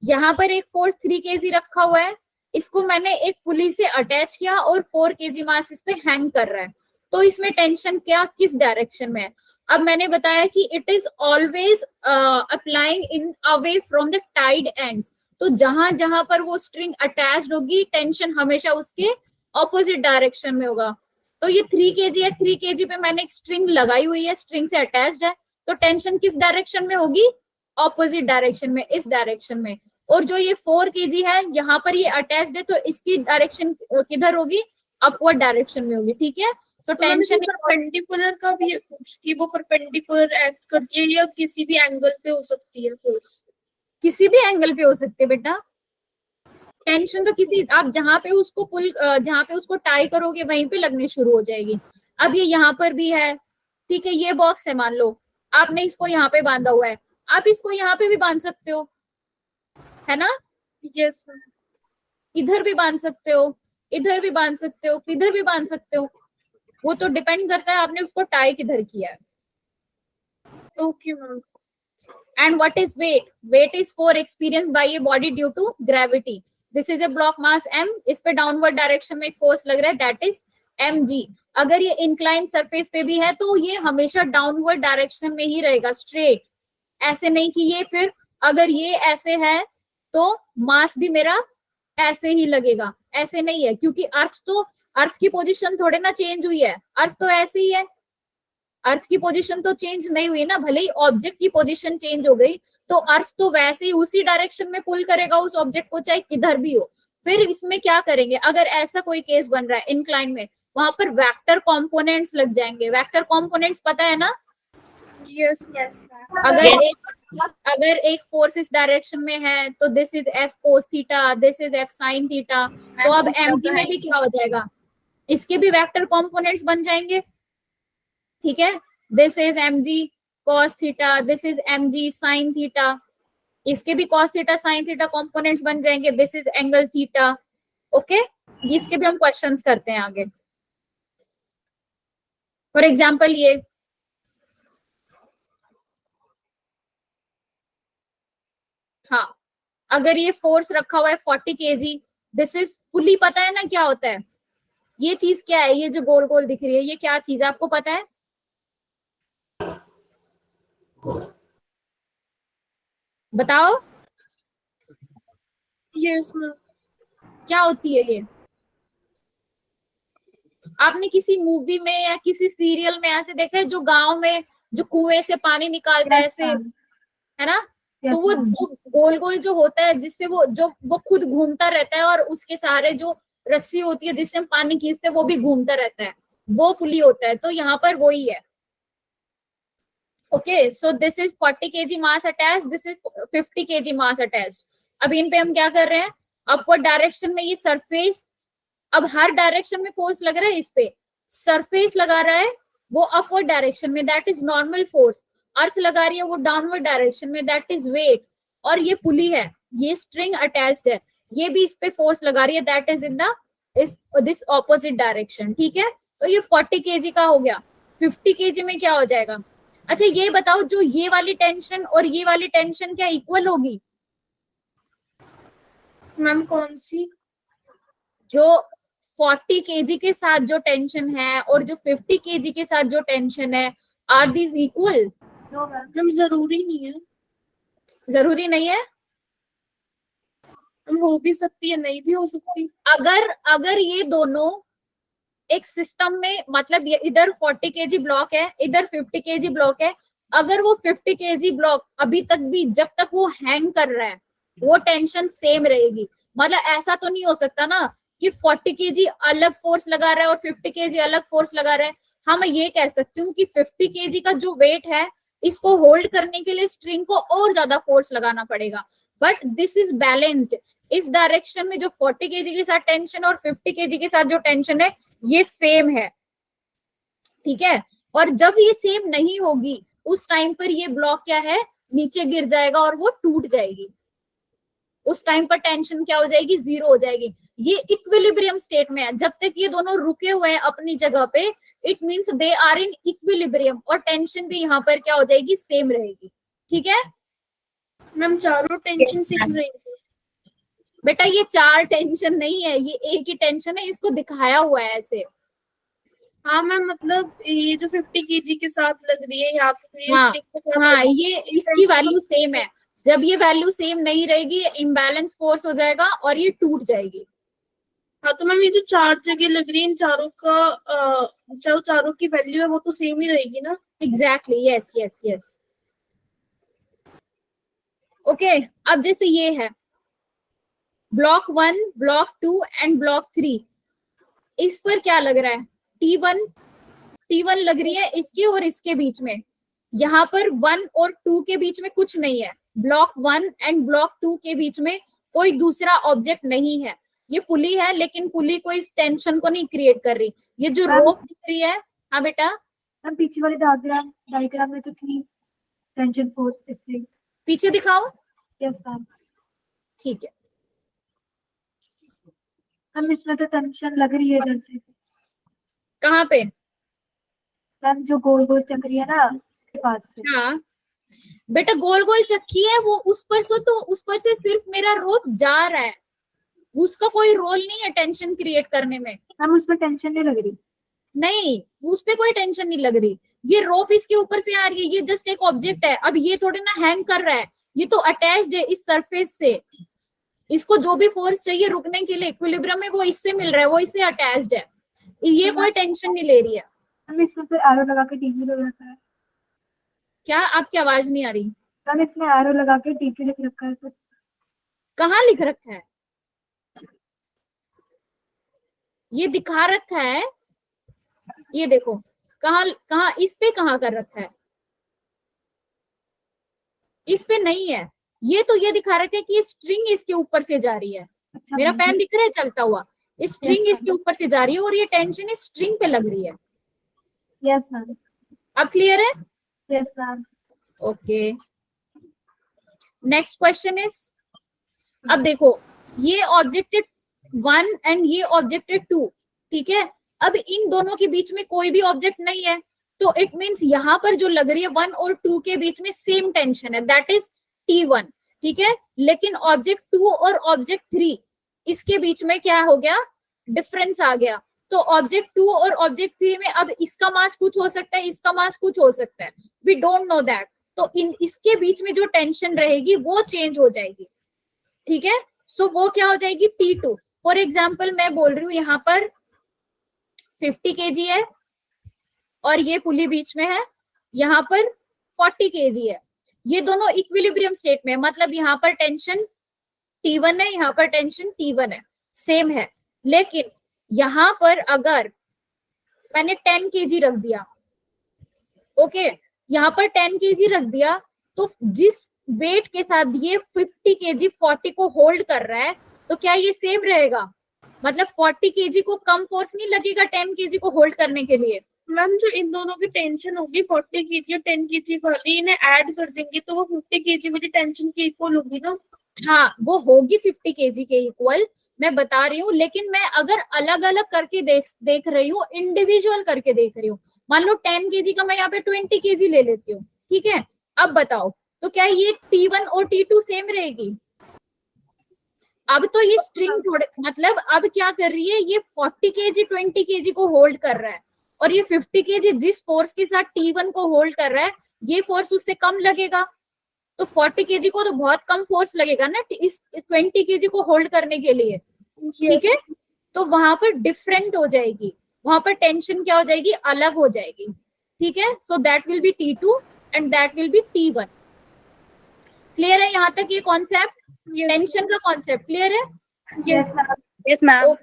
यहाँ पर एक फोर्स 3 kg रखा हुआ है, इसको मैंने एक पुली से अटैच किया और 4 kg मास इस पे हैंग कर रहा है, तो इसमें टेंशन क्या, किस डायरेक्शन में है। अब मैंने बताया कि it is always applying in away from the tied ends, तो जहां जहां पर वो स्ट्रिंग अटैच्ड होगी टेंशन हमेशा उसके ऑपोजिट डायरेक्शन में होगा। तो ये 3 kg है, 3 kg पे मैंने एक स्ट्रिंग लगाई हुई है, स्ट्रिंग से अटैच्ड है, तो टेंशन किस डायरेक्शन में होगी, ऑपोजिट डायरेक्शन में, इस डायरेक्शन में। और जो ये 4 kg है यहाँ पर ये अटैच्ड है, तो इसकी डायरेक्शन किधर होगी, अपवर्ड डायरेक्शन में होगी। ठीक है, सो टेंशन परपेंडिकुलर का भी कि वो परपेंडिकुलर एक्ट करती है या किसी भी एंगल पे हो सकती है फोर्स, किसी भी एंगल पे हो सकते है बेटा। टेंशन तो किसी, आप जहां पे उसको पुल, जहां पे उसको टाई करोगे वहीं पे लगनी शुरू हो जाएगी। अब ये यहाँ पर भी है, ठीक है, ये बॉक्स है, मान लो आपने इसको यहाँ पे बांधा हुआ है, आप इसको यहाँ पे भी बांध सकते हो, है ना। यस इधर भी बांध सकते हो, इधर भी बांध सकते हो, किधर भी बांध सकते हो, वो तो डिपेंड करता है आपने उसको टाई किधर किया है। Okay ma'am. And what is weight? Weight is force experienced by a body due to gravity. This is a block mass m, इस पे डाउनवर्ड डायरेक्शन में एक फोर्स लग रहा है, that is mg। अगर ये इंक्लाइन सरफेस पे भी है तो ये हमेशा डाउनवर्ड डायरेक्शन में ही रहेगा, स्ट्रेट। ऐसे नहीं कि ये फिर अगर ये ऐसे है तो मास भी मेरा ऐसे ही लगेगा, ऐसे नहीं है, क्योंकि अर्थ की पोजीशन थोड़े ना चेंज हुई है, अर्थ तो ऐसे ही है, अर्थ की पोजीशन तो चेंज नहीं हुई ना, भले ही ऑब्जेक्ट की पोजीशन चेंज हो गई तो अर्थ तो वैसे ही उसी डायरेक्शन में पुल करेगा उस ऑब्जेक्ट को, चाहे किधर भी हो। फिर इसमें क्या करेंगे, अगर ऐसा कोई केस बन रहा है इंक्लाइन में, वहां पर वेक्टर कंपोनेंट्स लग जाएंगे। वेक्टर कंपोनेंट्स पता है ना, यस यस अगर एक फोर्स इस डायरेक्शन में है तो this is F cos theta, this is F sine theta, तो अब mg में भी क्या हो जाएगा, इसके भी वेक्टर कंपोनेंट्स बन जाएंगे। ठीक है, this is mg cos theta, this is mg sin theta, इसके भी cos theta sin theta components बन जाएंगे, this is angle theta. Okay, इसके भी हम क्वेश्चंस करते हैं आगे। फॉर एग्जांपल हाँ, अगर ये फोर्स रखा हुआ है 40 kg, दिस इज पुली, पता है ना क्या होता है? ये चीज क्या है? ये जो गोल गोल दिख रही है ये क्या चीज है, आपको पता है? बताओ यस मैम। क्या होती है ये? आपने किसी मूवी में या किसी सीरियल में ऐसे देखा है जो गांव में जो कुएं से पानी निकालता है ऐसे, है ना? तो वो जो गोल गोल जो होता है जिससे वो खुद घूमता रहता है और उसके सहारे जो रस्सी होती है जिससे हम पानी खींचते हैं वो भी घूमता रहता है, वो पुली होता है। तो यहाँ पर वही है। Okay, so this is 40 kg mass attached, this is 50 kg mass attached. अब इन पे हम क्या कर रहे हैं? अपवर्ड डायरेक्शन में ये सरफेस, अब हर डायरेक्शन में फोर्स लग रहा है, इस पे सरफेस लगा रहा है वो अपवर्ड डायरेक्शन में, दैट इज नॉर्मल फोर्स। अर्थ लगा रही है वो डाउनवर्ड डायरेक्शन में, दैट इज वेट। और ये पुली है, ये स्ट्रिंग अटैच्ड है, ये भी इस पे फोर्स लगा रही है, that is in this opposite direction. ठीक है, तो ये 40 kg का हो गया। 50 kg में क्या हो जाएगा? अच्छा ये बताओ, जो ये वाली टेंशन और ये वाली टेंशन क्या इक्वल होगी? मैम कौन सी? जो 40 kg के साथ जो टेंशन है और जो 50 kg के साथ जो टेंशन है, are these equal? No ma'am, जरूरी नहीं है। जरूरी नहीं है। हो भी सकती है, नहीं भी हो सकती। अगर ये दोनों एक सिस्टम में, मतलब ये इधर 40 kg ब्लॉक है, इधर 50 kg ब्लॉक है, अगर वो 50 kg ब्लॉक अभी तक भी जब तक वो हैंग कर रहा है वो टेंशन सेम रहेगी। मतलब ऐसा तो नहीं हो सकता ना कि 40 kg अलग फोर्स लगा रहा है और 50 kg अलग फोर्स लगा रहा है। हाँ, मैं ये कह सकती हूँ कि 50 kg का जो वेट है इसको होल्ड करने के लिए स्ट्रिंग को और ज्यादा फोर्स लगाना पड़ेगा, बट दिस इज बैलेंस्ड। इस डायरेक्शन में जो 40 kg के साथ टेंशन और 50 kg के साथ जो टेंशन है ये सेम है। ठीक है, और जब ये सेम नहीं होगी उस टाइम पर ये ब्लॉक क्या है, नीचे गिर जाएगा और वो टूट जाएगी। उस टाइम पर टेंशन क्या हो जाएगी, जीरो हो जाएगी। ये इक्विलिब्रियम स्टेट में है। जब तक ये दोनों रुके हुए हैं अपनी जगह पे, it means they are in equilibrium, और टेंशन भी यहाँ पर क्या हो जाएगी, सेम रहेगी। ठीक है मैम, चारों टेंशन सेम रहेंगे? बेटा, ये 4 टेंशन नहीं है, ये एक ही टेंशन है, इसको दिखाया हुआ है ऐसे। हाँ मैम, मतलब ये जो 50 kg के साथ लग रही है या फिर ये हाँ, स्टिक के साथ हाँ, लग रही ये इसकी वैल्यू सेम है। जब ये वैल्यू सेम नहीं रहेगी इम्बैलेंस फोर्स हो जाएगा और ये टूट जाएगी। हाँ, तो मैम ये जो 4 जगह लग रही है इन चारों का जो चारों की वैल्यू है वो तो सेम ही रहेगी ना? Exactly, yes yes yes. Okay, अब जैसे ये है ब्लॉक 1, ब्लॉक 2 एंड ब्लॉक 3, इस पर क्या लग रहा है, T1 लग रही है इसके और इसके बीच में। यहाँ पर 1 और 2 के बीच में कुछ नहीं है, ब्लॉक 1 एंड ब्लॉक 2 के बीच में कोई दूसरा ऑब्जेक्ट नहीं है। ये पुली है लेकिन पुली कोई इस टेंशन को नहीं क्रिएट कर रही। ये जो रोप दिख रही है, हाँ बेटा, हम पीछे वाले डायग्राम में तो थी टेंशन फोर्स, इससे। पीछे दिखाओ। यस मैम, ठीक है, हम इसमें तो टेंशन लग रही है जैसे कहाँ पे? मैम जो गोल गोल चक रही है ना उसके पास से। हाँ बेटा, गोल गोल चक्की है वो, उस पर से तो उस पर से सिर्फ मेरा रोप जा रहा है, उसका कोई रोल नहीं है टेंशन क्रिएट करने में। मैम उसमें टेंशन नहीं लग रही। नहीं, उस पे कोई टेंशन नहीं लग रही। ये रोप इसके ऊपर से आ रही है, ये जस्ट एक ऑब्जेक्ट है। अब ये थोड़े ना हैंग कर रहा है, ये तो अटैच्ड है इस सरफेस से। इसको जो भी फोर्स चाहिए रुकने के लिए इक्विलिब्रियम में वो इससे मिल रहा है, वो इससे अटैच्ड है। ये कोई टेंशन नहीं ले रही है। मैम इसमें फिर एरो लगा के टीपी लग रखा है। क्या? आपकी आवाज नहीं आ रही। मैम इसमें एरो लगा के टीपी लिख रखा है फिर। कहाँ लिख रखा है? ये दिखा रखा है, ये देखो, कहाँ कहाँ, इस पे कहाँ कर रखा है? इस पे नहीं है। ये तो ये दिखा रखा है कि स्ट्रिंग इसके ऊपर से जा रही है। अच्छा मेरा मैम, पेन दिख रहा है चलता हुआ, स्ट्रिंग Yes, इसके ऊपर से जा रही है और ये टेंशन इस स्ट्रिंग पे लग रही है। यस मैम, अब क्लियर है? Yes ma'am. Okay, next question is, अब देखो ये ऑब्जेक्ट 1 एंड ये ऑब्जेक्ट 2, ठीक है। अब इन दोनों के बीच में कोई भी ऑब्जेक्ट नहीं है, तो इट मींस यहाँ पर जो लग रही है 1 और 2 के बीच में सेम टेंशन है, दैट इज T1। ठीक है, लेकिन ऑब्जेक्ट 2 और ऑब्जेक्ट 3 इसके बीच में क्या हो गया, डिफरेंस आ गया। तो ऑब्जेक्ट 2 और ऑब्जेक्ट 3 में अब इसका मास कुछ हो सकता है, इसका मास कुछ हो सकता है, वी डोंट नो दैट। तो इसके बीच में जो टेंशन रहेगी वो चेंज हो जाएगी, ठीक है। सो वो क्या हो जाएगी, T2। फॉर एग्जाम्पल मैं बोल रही हूँ यहाँ पर 50 kg है और ये पुली बीच में है, यहाँ पर 40 kg है, ये दोनों इक्विलिब्रियम स्टेट में, मतलब यहाँ पर टेंशन T1 है, यहाँ पर टेंशन T1 है, सेम है। लेकिन यहाँ पर अगर मैंने 10 kg रख दिया, ओके, यहाँ पर 10 kg रख दिया, तो जिस वेट के साथ ये 50 kg 40 को होल्ड कर रहा है, तो क्या ये सेम रहेगा, मतलब 40 kg को कम फोर्स नहीं लगेगा 10 kg को होल्ड करने के लिए। मैम जो इन दोनों की टेंशन होगी 40 kg और 10 kg वाली, इन्हें ऐड कर देंगे तो वो 50 kg वाली टेंशन की इक्वल होगी ना। हाँ, वो होगी 50 kg के इक्वल, मैं बता रही हूँ। लेकिन मैं अगर अलग अलग करके देख रही हूँ, इंडिविजुअल करके देख रही हूँ, मान लो 10 kg का मैं यहाँ पे 20 kg ले लेती हूँ, ठीक है। अब बताओ, तो क्या ये T1 और T2 सेम रहेगी? अब तो ये स्ट्रिंग थोड़े, मतलब अब क्या कर रही है, ये 40 kg 20 kg को होल्ड कर रहा है, और ये 50 kg जिस फोर्स के साथ T1 को होल्ड कर रहा है, ये फोर्स उससे कम लगेगा। तो 40 kg को तो बहुत कम फोर्स लगेगा ना इस 20 kg को होल्ड करने के लिए, ठीक है। तो वहां पर डिफरेंट हो जाएगी, वहां पर टेंशन क्या हो जाएगी, अलग हो जाएगी, ठीक है। So that will B T2 and that will B T1। Clear है यहाँ तक ये कॉन्सेप्ट, टेंशन का कॉन्सेप्ट क्लियर है? Yes Yes, ma'am.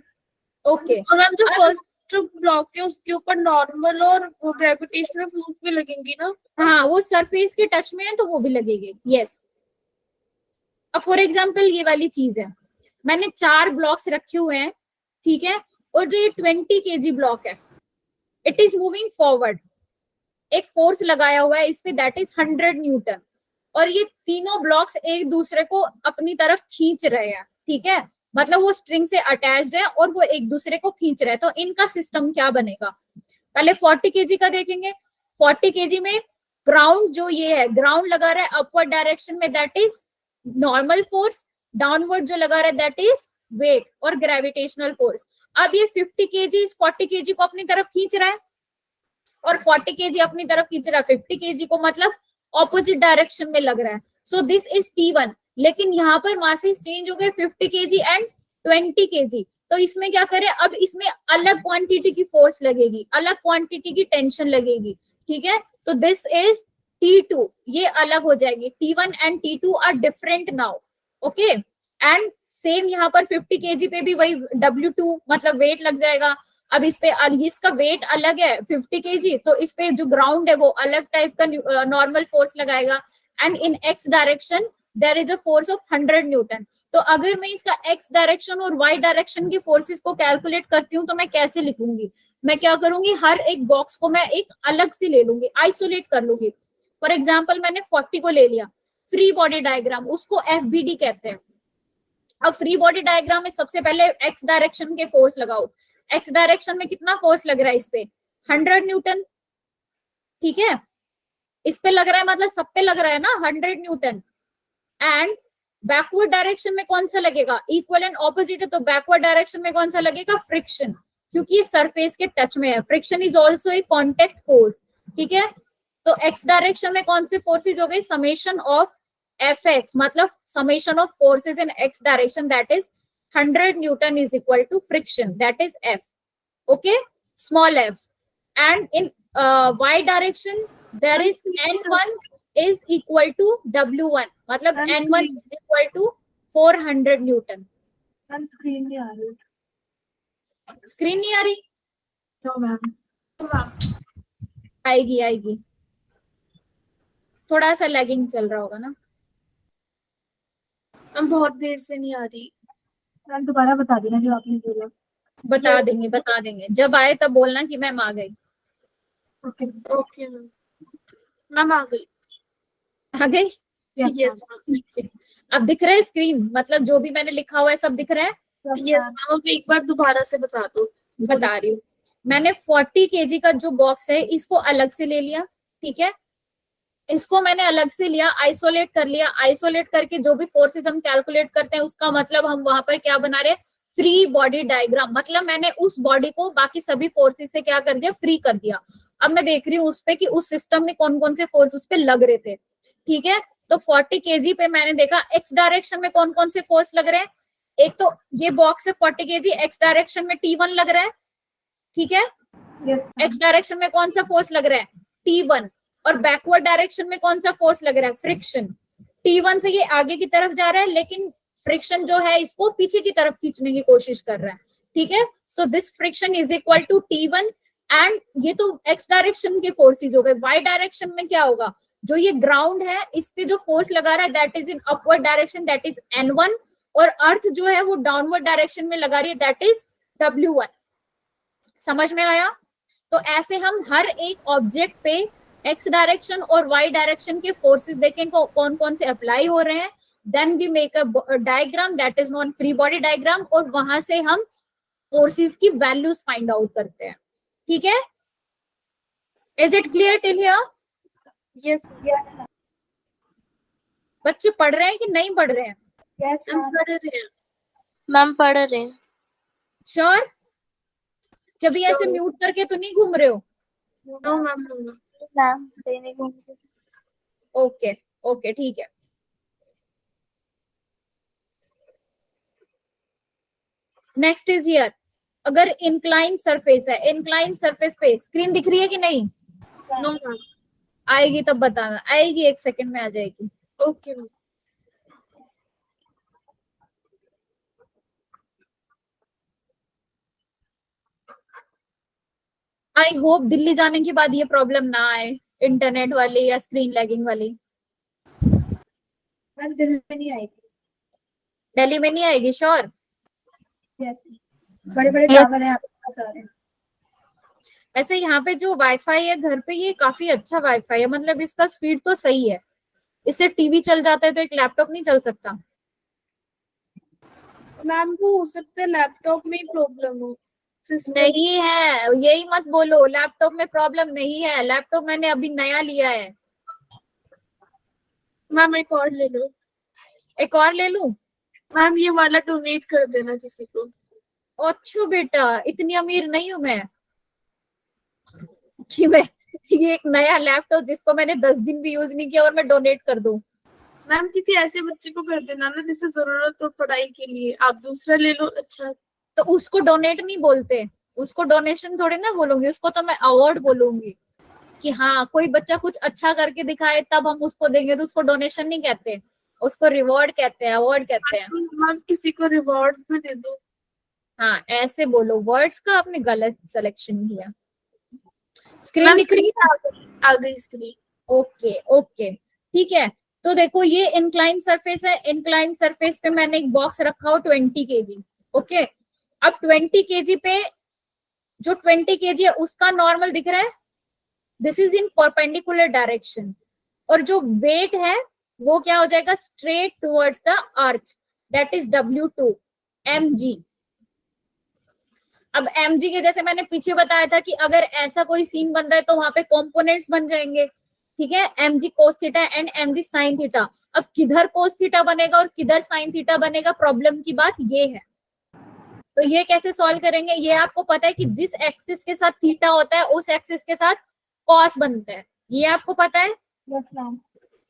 ओके। और मैम जो फर्स्ट ब्लॉक है उसके ऊपर नॉर्मल और ग्रेविटेशनल फोर्स भी लगेंगी ना। हाँ, वो सरफेस के टच में है तो वो भी लगेगी, यस। अब फॉर एग्जाम्पल ये वाली चीज है, मैंने 4 ब्लॉक्स रखे हुए हैं, ठीक है, और जो ये 20 kg ब्लॉक है, इट इज मूविंग फॉरवर्ड, एक फोर्स लगाया हुआ है इस पे, दैट इज 100 न्यूटन, और ये तीनों ब्लॉक्स एक दूसरे को अपनी तरफ खींच रहे हैं, ठीक है, मतलब वो स्ट्रिंग से अटैच्ड है और वो एक दूसरे को खींच रहे हैं। तो इनका सिस्टम क्या बनेगा, पहले 40 kg का देखेंगे। 40 kg में ग्राउंड जो ये है, ग्राउंड लगा रहा है अपवर्ड डायरेक्शन में, that is normal force, downward जो लगा रहा है दैट इज वेट और ग्रेविटेशनल फोर्स। अब ये 50 kg इस 40 kg को अपनी तरफ खींच रहा है और 40 kg अपनी तरफ खींच रहा है 50 kg को, मतलब ऑपोजिट डायरेक्शन में लग रहा है। सो दिस इज T1, लेकिन यहाँ पर मासेस चेंज हो गए 50 kg एंड 20 kg। तो इसमें क्या करें, अब इसमें अलग क्वांटिटी की फोर्स लगेगी, अलग क्वांटिटी की टेंशन लगेगी, ठीक है। तो दिस इज T2, ये अलग हो जाएगी, T1 and T2 are different now, okay. And same यहाँ पर 50 kg पे भी वही W2 मतलब वेट लग जाएगा। अब इस पे इसका वेट अलग है 50 kg, तो इस पे जो ग्राउंड है वो अलग टाइप का नॉर्मल फोर्स लगाएगा, and in x direction there is a force of 100 newton. तो अगर मैं इसका x डायरेक्शन और y डायरेक्शन की फोर्सेस को कैलकुलेट करती हूँ तो मैं कैसे लिखूंगी, मैं क्या करूंगी, हर एक बॉक्स को मैं एक अलग से ले लूंगी, आइसोलेट कर लूंगी। फॉर एग्जाम्पल मैंने 40 को ले लिया, फ्री बॉडी डायग्राम, उसको FBD कहते हैं। अब फ्री बॉडी डायग्राम में सबसे पहले x डायरेक्शन के फोर्स लगाओ, x डायरेक्शन में कितना फोर्स लग रहा है इस पे, 100 न्यूटन, ठीक है, इस पे लग रहा है, मतलब सब पे लग रहा है ना 100 न्यूटन। एंड बैकवर्ड डायरेक्शन में कौन सा लगेगा, इक्वल एंड ऑपोजिट है, तो बैकवर्ड डायरेक्शन में कौन सा लगेगा, फ्रिक्शन, क्योंकि ये सरफेस के टच में है। Friction is also a contact force, ठीक है। तो x डायरेक्शन में कौन से फोर्सेज हो गए, समेशन ऑफ Fx, मतलब summation of forces in x direction, that is 100 newton is equal to friction, that is F, okay, small f। And in y direction there is N1 is equal to W1, मतलब N1 is equal to 400 Newton. Screen नहीं आ रही, screen नहीं आ रही, no ma'am. आएगी आएगी, थोड़ा सा lagging चल रहा होगा ना, मैम बहुत देर से नहीं आ रही। मैम दोबारा बता देना जो आपने बोला। बता देंगे, जब आए तब बोलना कि मैम आ गई। ओके ओके मैम, मैम आ गई। आ गई, यस अब दिख रहा है स्क्रीन, मतलब जो भी मैंने लिखा हुआ है सब दिख रहा है। यस मैम, अब एक बार दोबारा से बता दो। बता रही हूँ, मैंने 40 kg का जो बॉक्स है इसको अलग से ले लिया, ठीक है, इसको मैंने अलग से लिया, आइसोलेट कर लिया। आइसोलेट करके जो भी फोर्सेस हम कैलकुलेट करते हैं उसका मतलब हम वहां पर क्या बना रहे हैं, फ्री बॉडी डायग्राम। मतलब मैंने उस बॉडी को बाकी सभी फोर्सेस से क्या कर दिया, फ्री कर दिया। अब मैं देख रही हूँ उस पे कि उस सिस्टम में कौन कौन से फोर्स उस पे लग रहे थे। ठीक है, तो 40 kg पे मैंने देखा एक्स डायरेक्शन में कौन कौन से फोर्स लग रहे हैं। एक तो ये बॉक्स है 40 kg, एक्स डायरेक्शन में T1 लग रहा है। ठीक है, यस एक्स डायरेक्शन में कौन सा फोर्स लग रहा है, T1। और बैकवर्ड डायरेक्शन में कौन सा फोर्स लग रहा है, फ्रिक्शन। T1 से ये आगे की तरफ जा रहा है, लेकिन फ्रिक्शन जो है इसको पीछे की तरफ खींचने की कोशिश कर रहा है। ठीक है, so this friction is equal to T1। And ये तो एक्स डायरेक्शन के फोर्सेज हो गए। वाई डायरेक्शन में क्या होगा, जो ये ग्राउंड है इस पे जो फोर्स लगा रहा है that is in upward direction, that is N1। और अर्थ जो है वो डाउनवर्ड डायरेक्शन में लगा रही है, दैट इज W1। समझ में आया? तो ऐसे हम हर एक ऑब्जेक्ट पे एक्स डायरेक्शन और वाई डायरेक्शन के फोर्सेस देखें कौन कौन से अप्लाई हो रहे हैं। Then we make a diagram that is known free body diagram, और वहां से हम फोर्सेस की वैल्यूज फाइंड आउट करते हैं। ठीक है, is it clear till here? Yes yes बच्चे पढ़ रहे हैं कि नहीं पढ़ रहे हैं? यस हम पढ़ रहे हैं। मैम पढ़ रहे हैं। श्योर? कभी ऐसे Sure. म्यूट करके तो नहीं घूम रहे हो? No ma'am, no. मैम देने को ओके ओके, ठीक है। नेक्स्ट इज हियर, अगर इंक्लाइन सरफेस है, इंक्लाइन सरफेस पे स्क्रीन दिख रही है कि नहीं? No ma'am. आएगी तब बताना, आएगी 1 सेकंड में आ जाएगी। Okay ma'am. I hope Delhi जाने के बाद ये प्रॉब्लम ना आए, इंटरनेट वाली या स्क्रीन लैगिंग वाली। मैम दिल्ली में नहीं आएगी। दिल्ली में नहीं आएगी, श्योर? यस बड़े बड़े टावर है यहाँ पे सारे। ऐसे यहाँ पे जो वाईफाई है घर पे, ये काफी अच्छा वाईफाई है, मतलब इसका स्पीड तो सही है। इससे टीवी चल जाता है तो एक लैपटॉप नहीं चल सकता। मैम वो हो सकता है लैपटॉप में ही प्रॉब्लम हो। सिस्टम नहीं है, यही मत बोलो, लैपटॉप में प्रॉब्लम नहीं है। लैपटॉप मैंने अभी नया लिया है। मैम एक और ले लो। एक और ले लूं? मैम ये वाला डोनेट कर देना किसी को। अच्छा बेटा, इतनी अमीर नहीं हूं मैं कि मैं ये एक नया लैपटॉप जिसको मैंने 10 दिन भी यूज नहीं किया और मैं डोनेट कर दूं। मैम किसी ऐसे बच्चे को कर देना ना जिसे जरूरत हो पढ़ाई के लिए। आप दूसरा ले लो। अच्छा तो उसको डोनेट नहीं बोलते, उसको डोनेशन थोड़ी ना बोलूंगी, उसको तो मैं अवार्ड बोलूंगी कि हाँ कोई बच्चा कुछ अच्छा करके दिखाए तब हम उसको देंगे, तो उसको डोनेशन नहीं कहते, उसको रिवॉर्ड कहते हैं, अवार्ड कहते हैं। मैम किसी को रिवॉर्ड में दे दो। हाँ ऐसे बोलो, वर्ड्स का आपने गलत सिलेक्शन किया। स्क्रीन मैम दिख रही है? आ गई स्क्रीन। ओके ओके, ठीक है। तो देखो ये इंक्लाइन सरफेस है, इंक्लाइन सरफेस पे मैंने एक बॉक्स रखा हो 20 kg। ओके, अब 20 kg पे जो 20 kg है उसका नॉर्मल दिख रहा है, this is in perpendicular direction. और जो वेट है वो क्या हो जाएगा, straight towards the earth, that is W2 mg। अब mg के जैसे मैंने पीछे बताया था कि अगर ऐसा कोई सीन बन रहा है तो वहां पे कंपोनेंट्स बन जाएंगे। ठीक है, mg cos theta and mg sin theta. अब किधर cos थीटा बनेगा और किधर sin थीटा बनेगा, प्रॉब्लम की बात ये है। तो ये कैसे सॉल्व करेंगे, ये आपको पता है कि जिस एक्सिस के साथ थीटा होता है उस एक्सिस के साथ cos बनता है, ये आपको पता है? Yes ma'am.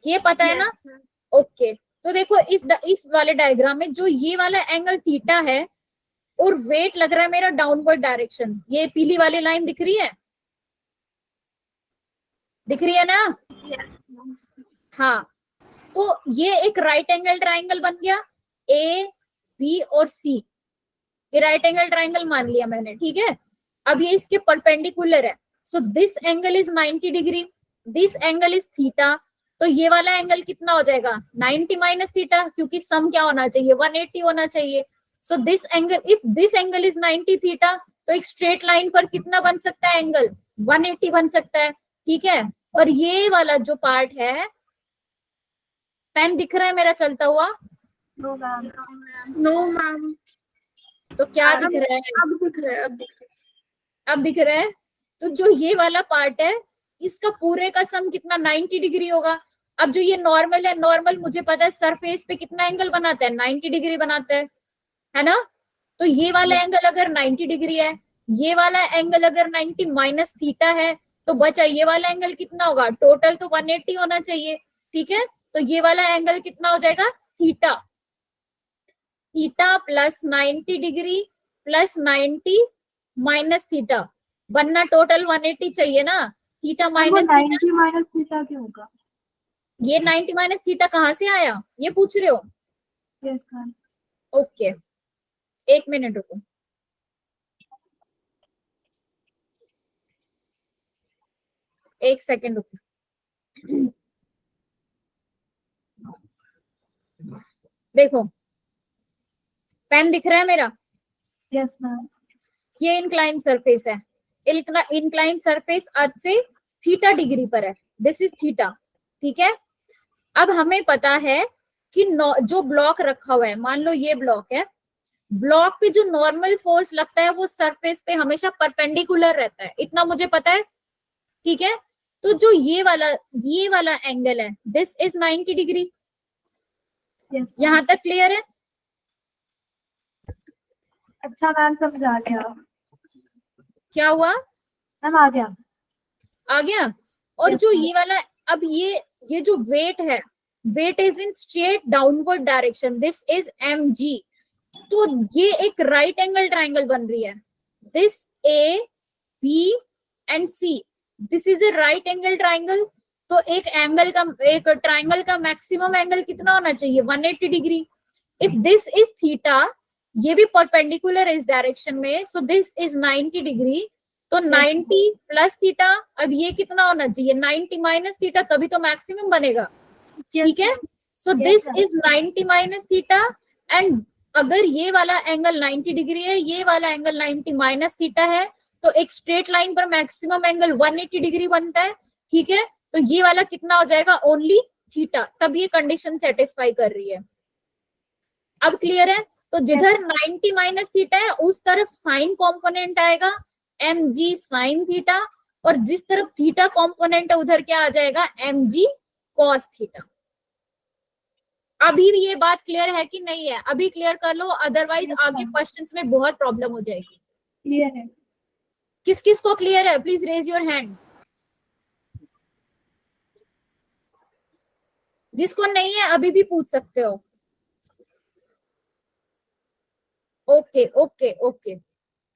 ये पता है ना? ओके, तो देखो इस वाले डायग्राम में जो ये वाला एंगल थीटा है और वेट लग रहा है मेरा डाउनवर्ड डायरेक्शन, ये पीली वाली लाइन दिख रही है, दिख रही है ना? Yes ma'am. हाँ, तो ये एक राइट एंगल ट्राइंगल बन गया, ए बी और सी, ये राइट एंगल ट्राइंगल मान लिया मैंने। ठीक है, अब ये इसके परपेंडिकुलर है, so this angle is 90 degree, this angle is theta. तो ये वाला एंगल कितना हो जाएगा, 90 माइनस थीटा, क्योंकि सम क्या होना चाहिए, 180 होना चाहिए। So this angle, if this angle is 90 theta, तो एक स्ट्रेट लाइन पर कितना बन सकता है एंगल, 180 बन सकता है। ठीक है, और ये वाला जो पार्ट है, पेन दिख रहा है मेरा चलता हुआ? No ma'am. No ma'am. तो क्या दिख रहा है? अब दिख रहा है, अब दिख रहा है। अब दिख रहा है। तो जो ये वाला पार्ट है इसका पूरे का सम कितना 90 डिग्री होगा। अब जो ये नॉर्मल है, नॉर्मल मुझे पता है सरफेस पे कितना एंगल बनाता है, 90 डिग्री बनाता है ना। तो ये वाला एंगल अगर 90 डिग्री है, ये वाला एंगल अगर 90 माइनस थीटा है, तो बचा ये वाला एंगल कितना होगा, टोटल तो 180 होना चाहिए। ठीक है, तो ये वाला एंगल कितना हो जाएगा, theta. Theta plus 90 degree plus 90 minus theta, बनना टोटल 180 चाहिए ना। Theta minus theta, 90 minus theta क्यों होगा? ये 90 माइनस थीटा कहाँ से आया, ये पूछ रहे हो? Yes ma'am. ओके, एक मिनट रुको। एक सेकेंड रुको। देखो पेन दिख रहा है मेरा, यस मैम। ये इंक्लाइन सरफेस है। इंक्लाइन सरफेस अर्थ से थीटा डिग्री पर है, दिस इज थीटा। ठीक है, अब हमें पता है कि जो ब्लॉक रखा हुआ है, मान लो ये ब्लॉक है, ब्लॉक पे जो नॉर्मल फोर्स लगता है वो सरफेस पे हमेशा परपेंडिकुलर रहता है, इतना मुझे पता है। ठीक है, तो जो ये वाला एंगल है, दिस इज 90 डिग्री। यस यहां तक क्लियर है? अच्छा मैम, समझ आ गया। क्या हुआ, मैम आ गया। आ गया? और Yes, जो ma'am. ये वाला, अब ये जो वेट है, weight is in straight downward direction, this is mg। तो ये एक राइट एंगल ट्राइंगल बन रही है, this a b and c, this is A right angle triangle. तो एक ट्राइंगल का मैक्सिमम एंगल कितना होना चाहिए, 180 degree. If this is theta, ये भी परपेंडिकुलर है इस डायरेक्शन में, सो दिस इज 90 डिग्री। तो 90 प्लस थीटा, अब ये कितना होना चाहिए, 90 माइनस थीटा, तभी तो मैक्सिमम बनेगा। ठीक है, so this is 90 minus theta. And अगर ये वाला एंगल 90 डिग्री है, ये वाला एंगल 90 माइनस थीटा है, तो एक स्ट्रेट लाइन पर मैक्सिमम एंगल 180 डिग्री बनता है। ठीक है, तो ये वाला कितना हो जाएगा, ओनली थीटा, तब ये कंडीशन सेटिस्फाई कर रही है। अब क्लियर है? तो जिधर 90 माइनस थीटा है उस तरफ साइन कंपोनेंट आएगा mg साइन थीटा, और जिस तरफ थीटा कंपोनेंट है उधर क्या आ जाएगा, mg cos थीटा। अभी भी ये बात क्लियर है कि नहीं है? अभी क्लियर कर लो, अदरवाइज Yes, आगे ma'am. क्वेश्चंस में बहुत प्रॉब्लम हो जाएगी। क्लियर है। किस किस को क्लियर है, प्लीज रेज योर हैंड। जिसको नहीं है अभी भी पूछ सकते हो। ओके ओके ओके,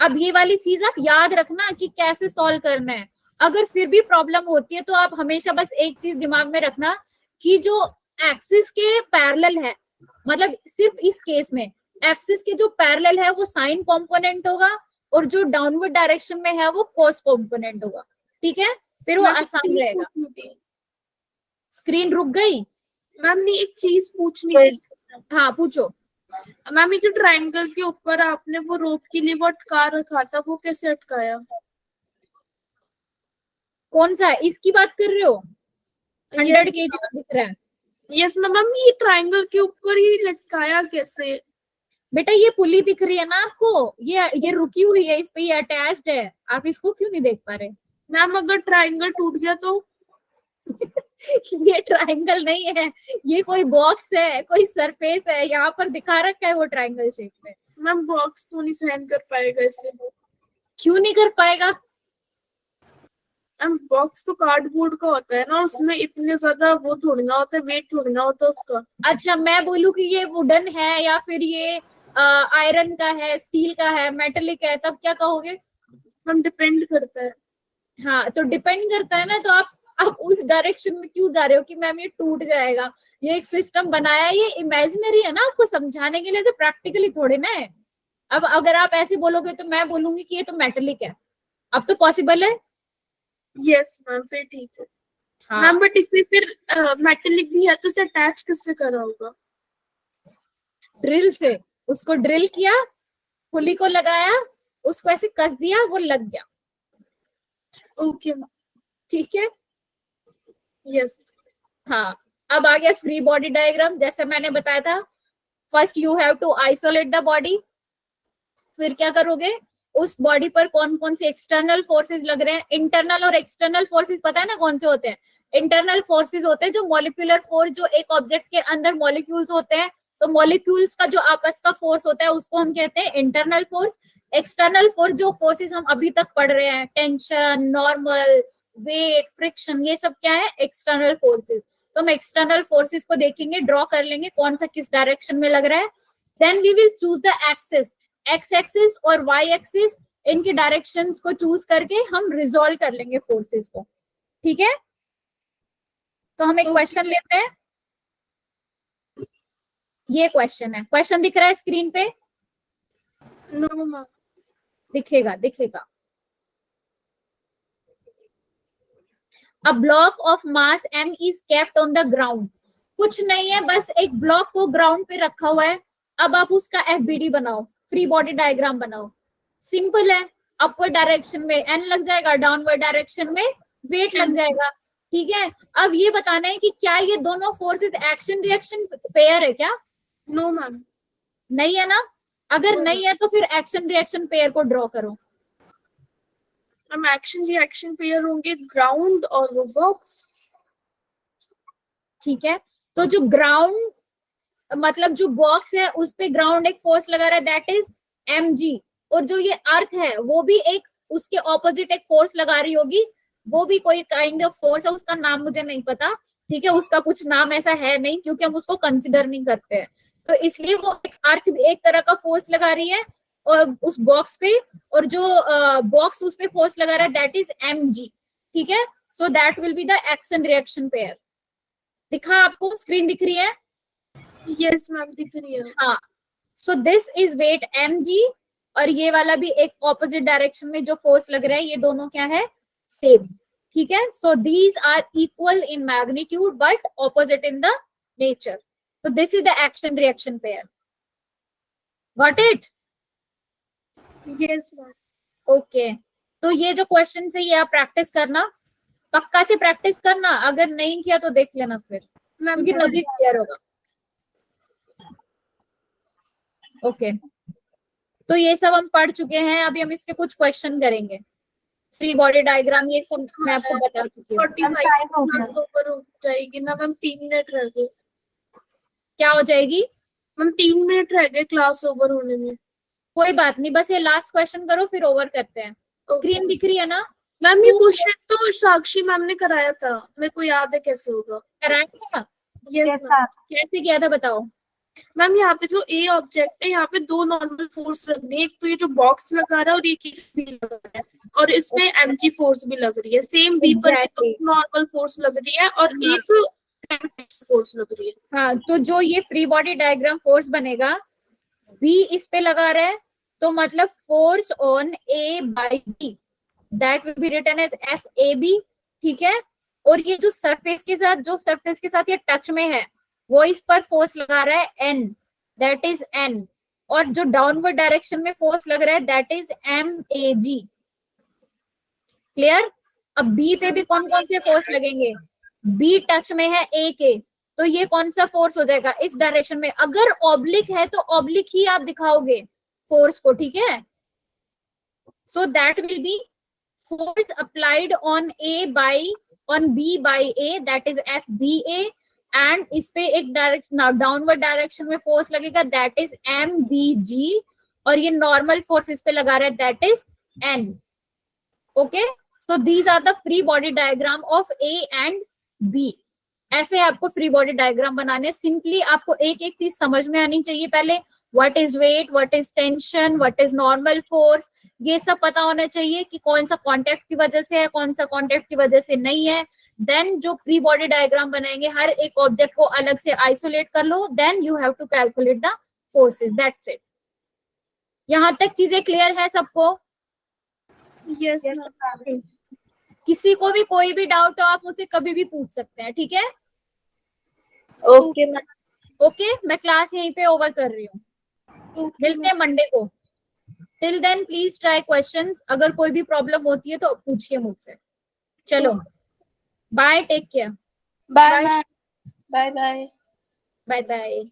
अब ये वाली चीज आप याद रखना कि कैसे सॉल्व करना है। अगर फिर भी प्रॉब्लम होती है तो आप हमेशा बस एक चीज दिमाग में रखना कि जो एक्सिस के पैरेलल है, मतलब सिर्फ इस केस में एक्सिस के जो पैरेलल है वो साइन कंपोनेंट होगा, और जो डाउनवर्ड डायरेक्शन में है वो कोस कंपोनेंट होगा। ठीक है, फिर वो आसान रहेगा। स्क्रीन रुक गई? मैम ने एक चीज पूछनी थी। हाँ पूछो। मैम ये जो ट्रायंगल के ऊपर आपने वो रोप के लिए वो अटका रखा था, वो कैसे अटकाया? कौन सा है, इसकी बात कर रहे हो? 100 केजी दिख रहा है यस मैम, ये ट्रायंगल के ऊपर ही लटकाया कैसे? बेटा, ये पुली दिख रही है ना आपको, ये रुकी हुई है, इस पे ये अटैच्ड है, आप इसको क्यों नहीं देख पा रहे? मैम अगर ट्रायंगल टूट गया तो? ये ट्रायंगल नहीं है, ये कोई बॉक्स है, कोई सरफेस है, यहाँ पर दिखा रखा है वो ट्रायंगल शेप में। मैम बॉक्स तो नहीं सहन कर पाएगा इसे। क्यों नहीं कर पाएगा? मैम बॉक्स तो कार्डबोर्ड का होता है ना, उसमें इतने ज्यादा वो थोड़ी ना होता है, वेट थोड़ी ना होता उसका। अच्छा, मैं बोलूं कि ये वुडन है या फिर ये आयरन का है, स्टील का है, मेटेलिक है, तब क्या कहोगे? मैम डिपेंड करता है। हाँ, तो डिपेंड करता है ना, तो आप उस डायरेक्शन में क्यों जा रहे हो कि मैम ये टूट जाएगा? ये एक सिस्टम बनाया है, ये इमेजिनरी है ना आपको समझाने के लिए, तो प्रैक्टिकली थोड़ी ना है। अब अगर आप ऐसे बोलोगे तो मैं बोलूंगी कि ये तो मेटेलिक है, अब तो पॉसिबल है। यस मैम, फिर ठीक है। हाँ, मैम बट इससे फिर मेटेलिक भी है तो उसे अटैच कैसे करा होगा? ड्रिल से उसको ड्रिल किया, पुली को लगाया, उसको ऐसे कस दिया, वो लग गया। ओके ठीक है, यस। हाँ। अब आ गया फ्री बॉडी डायग्राम, जैसे मैंने बताया था, first you have to isolate the body. फिर क्या करोगे, उस बॉडी पर कौन कौन से एक्सटर्नल फोर्सेस लग रहे हैं। इंटरनल और एक्सटर्नल फोर्सेस पता है ना कौन से होते हैं। इंटरनल फोर्सेस होते हैं जो मॉलिक्यूलर फोर्स, जो एक ऑब्जेक्ट के अंदर मॉलिक्यूल्स होते हैं, तो मॉलिक्यूल्स का जो आपस का फोर्स होता है उसको हम कहते हैं इंटरनल फोर्स। एक्सटर्नल फोर्स जो फोर्सेस हम अभी तक पढ़ रहे हैं, टेंशन, नॉर्मल, वेट, फ्रिक्शन, ये सब क्या है, एक्सटर्नल फोर्सेस। तो हम एक्सटर्नल फोर्सेस को देखेंगे, ड्रॉ कर लेंगे कौन सा किस डायरेक्शन में लग रहा है। Then we will choose the axis, x axis और वाई एक्सिस, इनके डायरेक्शंस को चूज करके हम रिजोल्व कर लेंगे फोर्सेस को। ठीक है, तो हम एक क्वेश्चन लेते हैं। ये क्वेश्चन है, क्वेश्चन दिख रहा है स्क्रीन पे? No ma'am. दिखेगा दिखेगा। A block of mass m is kept on the ground। कुछ नहीं है, बस एक ब्लॉक को ग्राउंड पे रखा हुआ है। अब आप उसका FBD बनाओ, फ्री बॉडी डायग्राम बनाओ। सिंपल है, अपवर्ड डायरेक्शन में n लग जाएगा, डाउनवर्ड डायरेक्शन में वेट लग जाएगा। ठीक है, अब ये बताना है कि क्या ये दोनों फोर्सेस एक्शन रिएक्शन पेयर है क्या? No ma'am. नहीं है ना? अगर नहीं है तो फिर एक्शन रिएक्शन पेयर को ड्रॉ करो। हम एक्शन रिएक्शन पेयर होंगे ग्राउंड और वो बॉक्स। ठीक है, तो जो ग्राउंड मतलब जो बॉक्स है उस पे ग्राउंड एक फोर्स लगा रहा है, दैट इज mg, और जो ये अर्थ है वो भी एक उसके ऑपोजिट एक फोर्स लगा रही होगी, वो भी कोई काइंड ऑफ फोर्स है, उसका नाम मुझे नहीं पता। ठीक है, उसका कुछ नाम ऐसा है नहीं क्योंकि हम उसको कंसिडर नहीं करते हैं, तो इसलिए वो एक अर्थ एक तरह का फोर्स लगा रही है और उस बॉक्स पे, और जो बॉक्स उस पे फोर्स लगा रहा है दैट इज mg। ठीक है, so that will be the action reaction pair. दिखा आपको, स्क्रीन दिख रही है? यस मैम दिख रही है। हाँ, so this is weight mg, और ये वाला भी एक ऑपोजिट डायरेक्शन में जो फोर्स लग रहा है, ये दोनों क्या है, सेम। ठीक है, so these are equal in magnitude but opposite in the nature. So this is the action reaction pair. Got it? Yes ma'am. Okay. तो ये जो क्वेश्चन है ये आप प्रैक्टिस करना, पक्का से प्रैक्टिस करना, अगर नहीं किया तो देख लेना फिर, मैम क्योंकि तभी क्लियर होगा। ओके, तो ये सब हम पढ़ चुके हैं, अभी हम इसके कुछ क्वेश्चन करेंगे। फ्री बॉडी डायग्राम ये सब मैं आपको बता चुकी हूँ। 45 ऊपर हो जाएगी ना मैम, 3 मिनट रह गए। क्या हो जाएगी मैम? 3 मिनट रह गए क्लास ओवर होने में। कोई बात नहीं, बस ये लास्ट क्वेश्चन करो फिर ओवर करते हैं। स्क्रीन दिख रही है ना? मैम ये क्वेश्चन तो साक्षी मैम ने कराया था, मेरे को याद है कैसे होगा। कराया था? Yes ma'am. कैसे किया था बताओ। मैम यहाँ पे जो ए ऑब्जेक्ट है, यहाँ पे 2 नॉर्मल फोर्स लगने, एक तो ये जो बॉक्स लगा रहा है और एक भी लग रहा है, और इसमें mg फोर्स भी लग रही है। सेम बी पर नॉर्मल फोर्स लग रही है और एक फोर्स लग रही है। हाँ, तो जो ये फ्री बॉडी डायग्राम फोर्स बनेगा, बी इस पे लगा रहा है, तो मतलब force on A by B, that will be written as FAB। ठीक है, और ये जो सरफेस के साथ ये टच में है, वो इस पर फोर्स लगा रहा है N, दैट इज N, और जो डाउनवर्ड डायरेक्शन में फोर्स लग रहा है दैट इज MAG। क्लियर? अब बी पे भी कौन कौन से फोर्स लगेंगे? बी टच में है ए के, तो ये कौन सा फोर्स हो जाएगा, इस डायरेक्शन में। अगर ऑब्लिक है तो ऑब्लिक ही आप दिखाओगे फोर्स को। ठीक है, so that will be force applied on B by A, that is FBA, and इस पे एक डायरेक्शन डाउनवर्ड डायरेक्शन में फोर्स लगेगा, दैट इज MBG, और ये नॉर्मल फोर्स इस पे लगा रहा है, that is N। Okay, so these are the free body diagram of A and B। ऐसे आपको फ्री बॉडी डायग्राम बनाने। सिंपली आपको एक एक चीज समझ में आनी चाहिए पहले, what is weight, what is tension, what is normal force, ये सब पता होना चाहिए कि कौन सा कॉन्टेक्ट की वजह से है, कौन सा कॉन्टेक्ट की वजह से नहीं है। देन जो फ्री बॉडी डायग्राम बनाएंगे, हर एक ऑब्जेक्ट को अलग से आइसोलेट कर लो, then you have to calculate the forces, that's it. यहां तक चीजें क्लियर है सबको? यस किसी को भी कोई भी डाउट हो आप मुझसे कभी भी पूछ सकते हैं। ठीक है, ओके मैम। ओके, मैं क्लास यहीं पे ओवर कर रही हूँ। मिलते हैं मंडे को। Till then please try questions, अगर कोई भी प्रॉब्लम होती है तो पूछिए मुझसे। चलो, bye, take care. Bye ma'am. Bye bye. Bye bye.